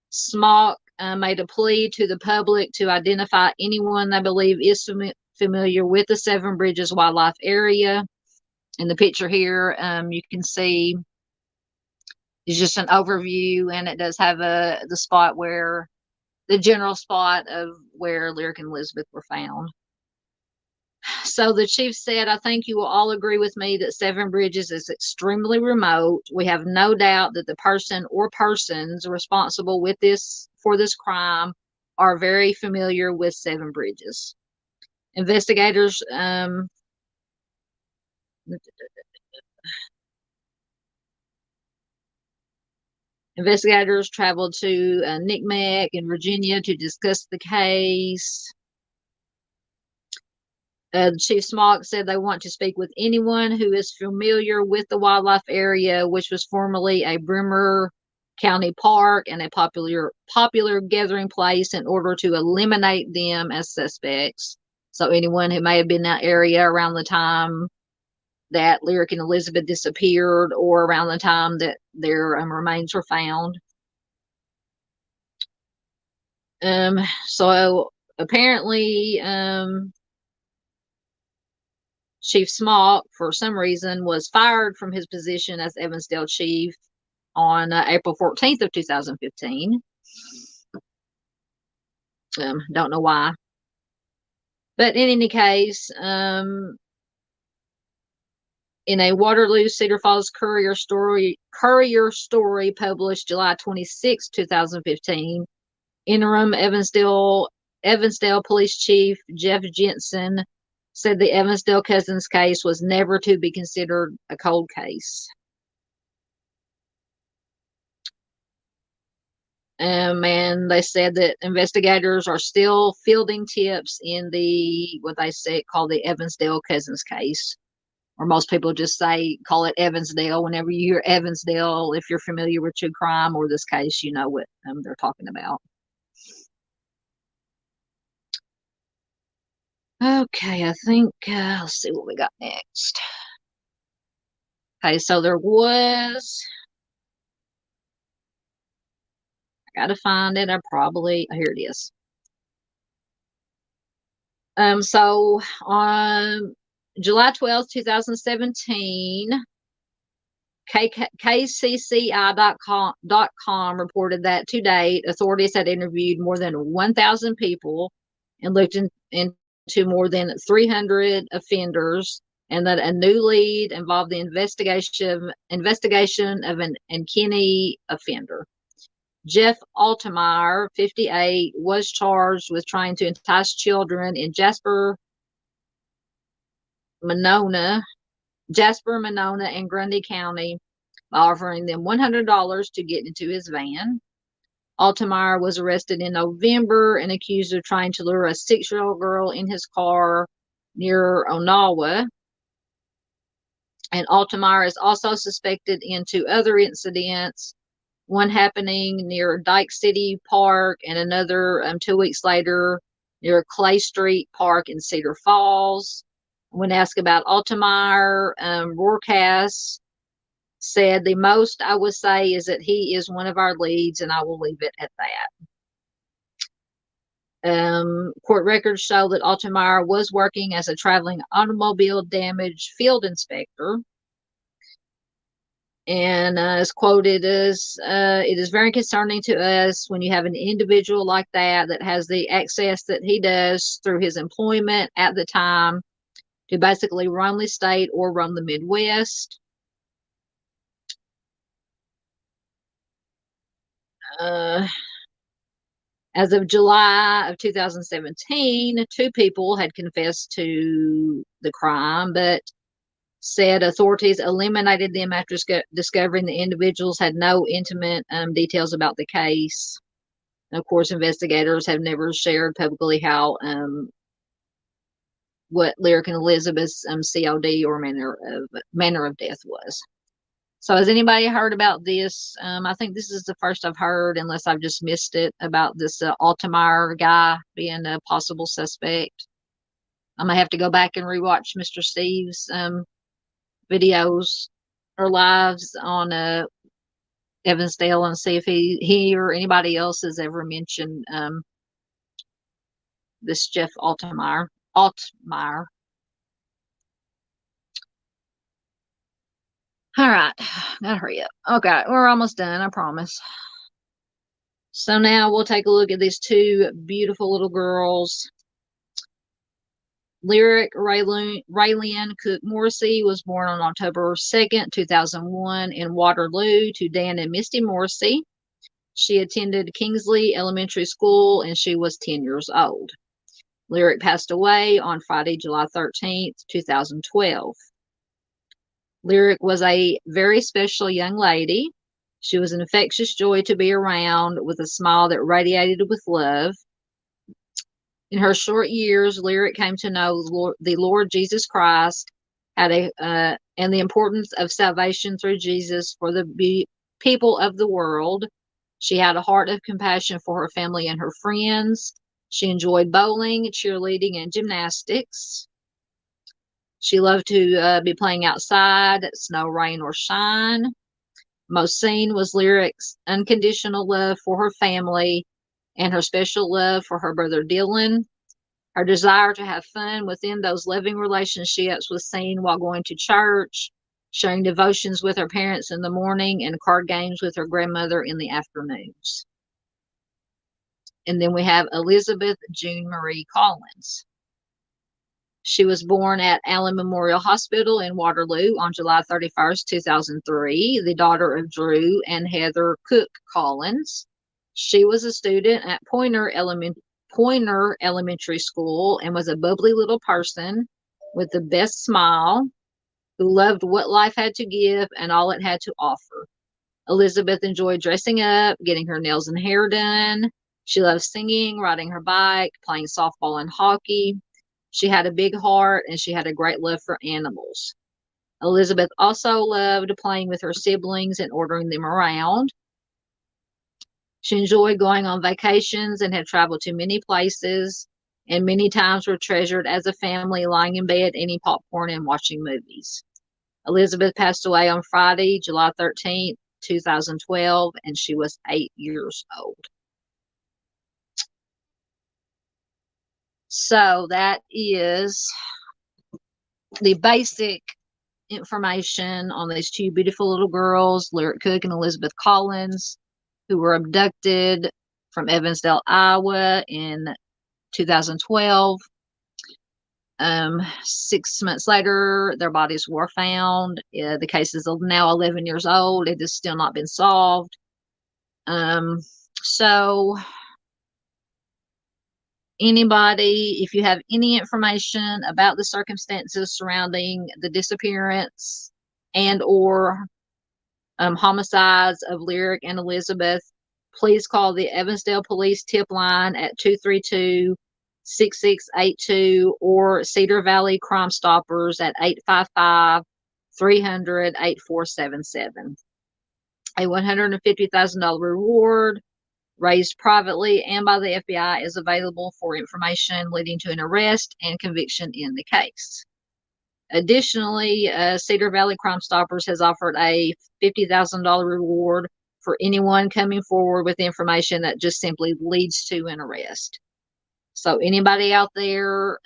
Smock made a plea to the public to identify anyone they believe is familiar with the Seven Bridges wildlife area. In the picture here, you can see it's just an overview, and it does have the spot where the general spot of where Lyric and Elizabeth were found. So the chief said, I think you will all agree with me that Seven Bridges is extremely remote. We have no doubt that the person or persons responsible for this crime are very familiar with Seven Bridges. Investigators traveled to Nicmac in Virginia to discuss the case. Chief Smock said they want to speak with anyone who is familiar with the wildlife area, which was formerly a Bremer County park and a popular gathering place, in order to eliminate them as suspects. So anyone who may have been in that area around the time that Lyric and Elizabeth disappeared, or around the time that their remains were found. So apparently, Chief Smock, for some reason, was fired from his position as Evansdale chief on April 14th of 2015. Don't know why. But in any case, in a Waterloo Cedar Falls Courier story published July 26, 2015, interim Evansdale Police Chief Jeff Jensen said the Evansdale Cousins case was never to be considered a cold case. And they said that investigators are still fielding tips in the, what they say, call the Evansdale Cousins case. Or most people just call it Evansdale. Whenever you hear Evansdale, if you're familiar with true crime or this case, you know what they're talking about. Okay, I think, let's see what we got next. Okay, so there was, I gotta find it. Here it is. So on July 12th, 2017, KCCI.com reported that to date, authorities had interviewed more than 1,000 people and looked into more than 300 offenders, and that a new lead involved the investigation of an Ankeny offender. Jeff Altemeyer, 58, was charged with trying to entice children in Jasper, Monona, and Grundy County by offering them $100 to get into his van. Altemeyer was arrested in November and accused of trying to lure a 6-year-old girl in his car near Onawa. And Altemeyer is also suspected in 2 other incidents, one happening near Dyke City Park and another 2 weeks later near Clay Street Park in Cedar Falls. When asked about Altemeyer, Rohrkast said, "The most I would say is that he is one of our leads, and I will leave it at that." Court records show that Altemeyer was working as a traveling automobile damage field inspector, and is quoted as, "It is very concerning to us when you have an individual like that has the access that he does through his employment at the time to basically roam the state or roam the Midwest." As of July of 2017, 2 people had confessed to the crime, but said authorities eliminated them after discovering the individuals had no intimate details about the case. And of course, investigators have never shared publicly how what Lyric and Elizabeth's COD or manner of death was. So has anybody heard about this? I think this is the first I've heard, unless I've just missed it, about this Altemeyer guy being a possible suspect. I may have to go back and rewatch Mr. Steve's videos or lives on Evansdale and see if he or anybody else has ever mentioned this Jeff Altemeyer. All right, gotta hurry up. Okay, we're almost done, I promise. So now we'll take a look at these 2 beautiful little girls. Lyric Raylene Cook Morrissey was born on October 2nd, 2001 in Waterloo to Dan and Misty Morrissey. She attended Kingsley Elementary School and she was 10 years old. Lyric passed away on Friday, July 13th, 2012. Lyric was a very special young lady. She was an infectious joy to be around, with a smile that radiated with love. In her short years, Lyric came to know the Lord Jesus Christ and the importance of salvation through Jesus for the people of the world. She had a heart of compassion for her family and her friends. She enjoyed bowling, cheerleading, and gymnastics. She loved to be playing outside, snow, rain, or shine. Most seen was Lyric's unconditional love for her family and her special love for her brother Dylan. Her desire to have fun within those loving relationships was seen while going to church, sharing devotions with her parents in the morning, and card games with her grandmother in the afternoons. And then we have Elizabeth June Marie Collins. She was born at Allen Memorial Hospital in Waterloo on July 31st, 2003, the daughter of Drew and Heather Cook Collins. She was a student at Pointer Elementary School and was a bubbly little person with the best smile who loved what life had to give and all it had to offer. Elizabeth enjoyed dressing up, getting her nails and hair done. She loved singing, riding her bike, playing softball and hockey. She had a big heart and she had a great love for animals. Elizabeth also loved playing with her siblings and ordering them around. She enjoyed going on vacations and had traveled to many places, and many times were treasured as a family lying in bed, eating popcorn and watching movies. Elizabeth passed away on Friday, July 13th, 2012, and she was 8 years old. So that is the basic information on these two beautiful little girls, Lyric Cook and Elizabeth Collins, who were abducted from Evansdale, Iowa in 2012. 6 months later, their bodies were found. The case is now 11 years old. It has still not been solved. So anybody, if you have any information about the circumstances surrounding the disappearance and or homicides of Lyric and Elizabeth, please call the Evansdale Police tip line at 232-6682 or Cedar Valley Crime Stoppers at 855-300-8477. A $150,000 reward raised privately and by the FBI is available for information leading to an arrest and conviction in the case. Additionally, Cedar Valley Crime Stoppers has offered a $50,000 reward for anyone coming forward with information that just simply leads to an arrest. So anybody out there,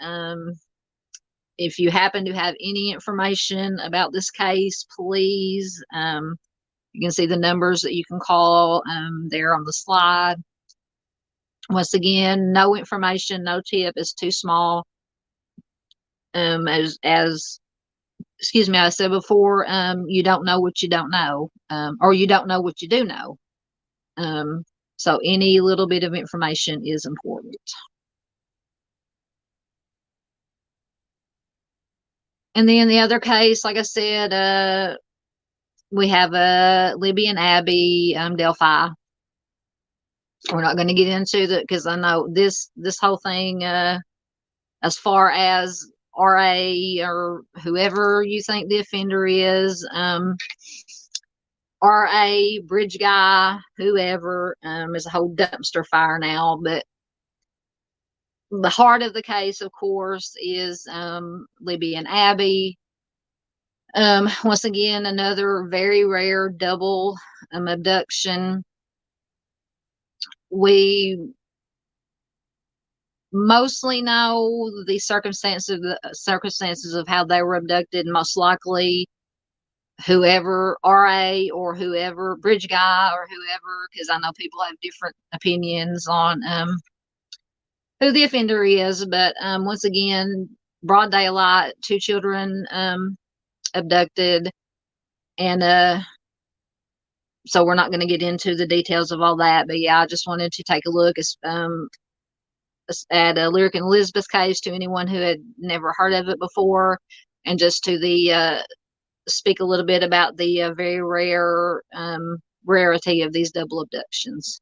if you happen to have any information about this case, please, you can see the numbers that you can call there on the slide. Once again, no information, no tip is too small. Excuse me, I said before, you don't know what you don't know, or you don't know what you do know. So any little bit of information is important. And then the other case, like I said, we have Libby and Abby Delphi. We're not going to get into that because I know this whole thing, as far as RA or whoever you think the offender is, RA, bridge guy, whoever, is a whole dumpster fire now. But the heart of the case, of course, is Libby and Abby. Once again, another very rare double abduction. We mostly know the circumstances of how they were abducted. Most likely, whoever RA or whoever bridge guy or whoever, because I know people have different opinions on who the offender is. But once again, broad daylight, 2 children abducted, and so we're not going to get into the details of all that. But yeah, I just wanted to take a look at Lyric and Elizabeth's case to anyone who had never heard of it before, and just to the speak a little bit about the very rare rarity of these double abductions.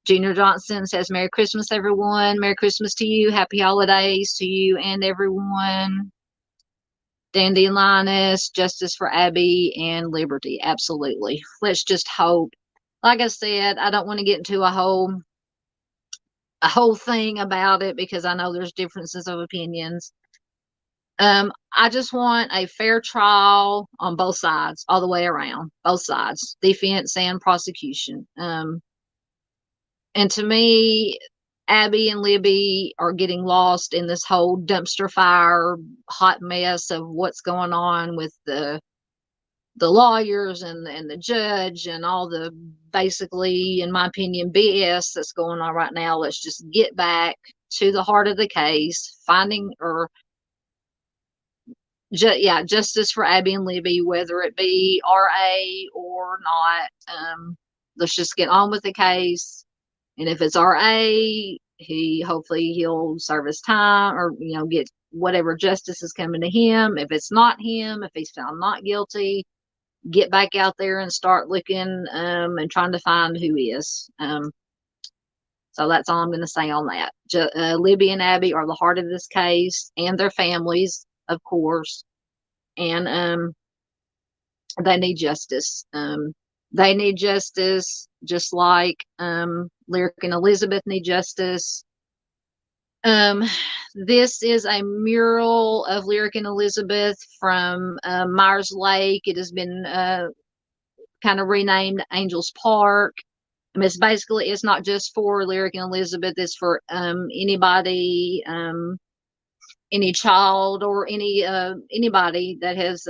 Junior Johnson says, Merry Christmas, everyone. Merry Christmas to you. Happy holidays to you and everyone. Dandy Linus, justice for Abby and liberty. Absolutely. Let's just hope. Like I said, I don't want to get into a whole thing about it because I know there's differences of opinions. I just want a fair trial on both sides, all the way around, both sides, defense and prosecution. And to me, Abby and Libby are getting lost in this whole dumpster fire, hot mess of what's going on with the lawyers and the judge and all the, basically, in my opinion, BS that's going on right now. Let's just get back to the heart of the case, finding or justice for Abby and Libby, whether it be RA or not. Let's just get on with the case. And if it's RA, hopefully he'll serve his time, or get whatever justice is coming to him. If it's not him, if he's found not guilty, get back out there and start looking and trying to find who is. So that's all I'm going to say on that. Libby and Abby are the heart of this case, and their families, of course. And they need justice. They need justice, just like Lyric and Elizabeth need justice. This is a mural of Lyric and Elizabeth from Myers Lake. It has been kind of renamed Angels Park. I mean, it's not just for Lyric and Elizabeth. It's for anybody, any child, or anybody that has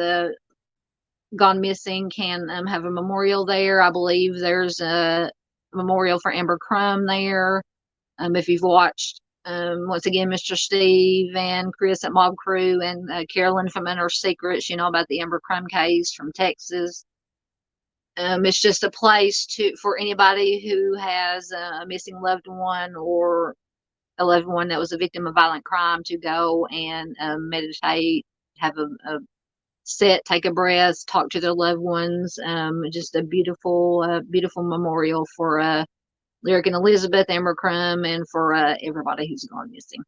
gone missing can have a memorial there. I believe there's a memorial for Amber Crum there. If you've watched, once again, Mr. Steve and Chris at Mob Crew and Carolyn from Inner Secrets, about the Amber Crum case from Texas. It's just a place for anybody who has a missing loved one or a loved one that was a victim of violent crime to go and meditate, have a sit, take a breath, talk to their loved ones. Just a beautiful, beautiful memorial for Lyric and Elizabeth, Amber Crum, and for everybody who's gone missing.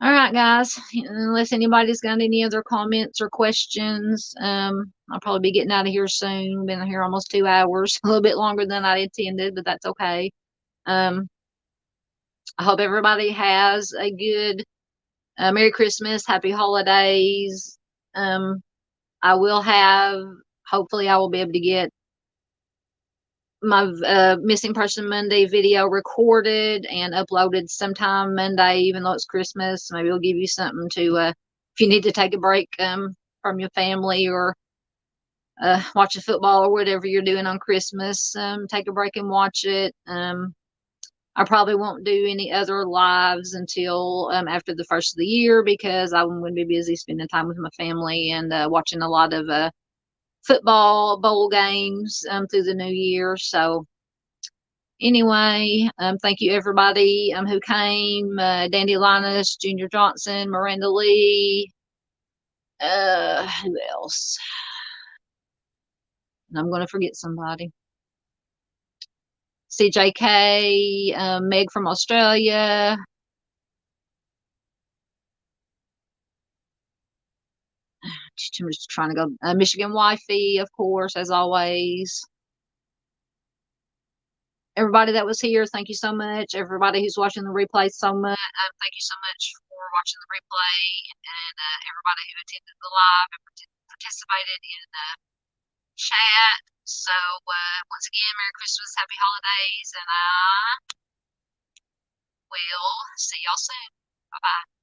All right, guys. Unless anybody's got any other comments or questions, I'll probably be getting out of here soon. Been here almost 2 hours, a little bit longer than I intended, but that's okay. I hope everybody has a good Merry Christmas, Happy Holidays. Hopefully I will be able to get my Missing Person Monday video recorded and uploaded sometime Monday, even though it's Christmas. Maybe it'll give you something to, if you need to take a break from your family, or watch a football, or whatever you're doing on Christmas, take a break and watch it. I probably won't do any other lives until after the first of the year, because I'm going to be busy spending time with my family and watching a lot of football bowl games through the new year. So anyway, thank you everybody who came. Dandy Linus, Junior Johnson, Miranda Lee, who else? And I'm going to forget somebody. CJK, Meg from Australia. I'm just trying to go. Michigan Wifey, of course, as always. Everybody that was here, thank you so much. Everybody who's watching the replay, so much. Thank you so much for watching the replay, and everybody who attended the live and participated in the chat. So once again, Merry Christmas, Happy Holidays, and I will see y'all soon. Bye-bye.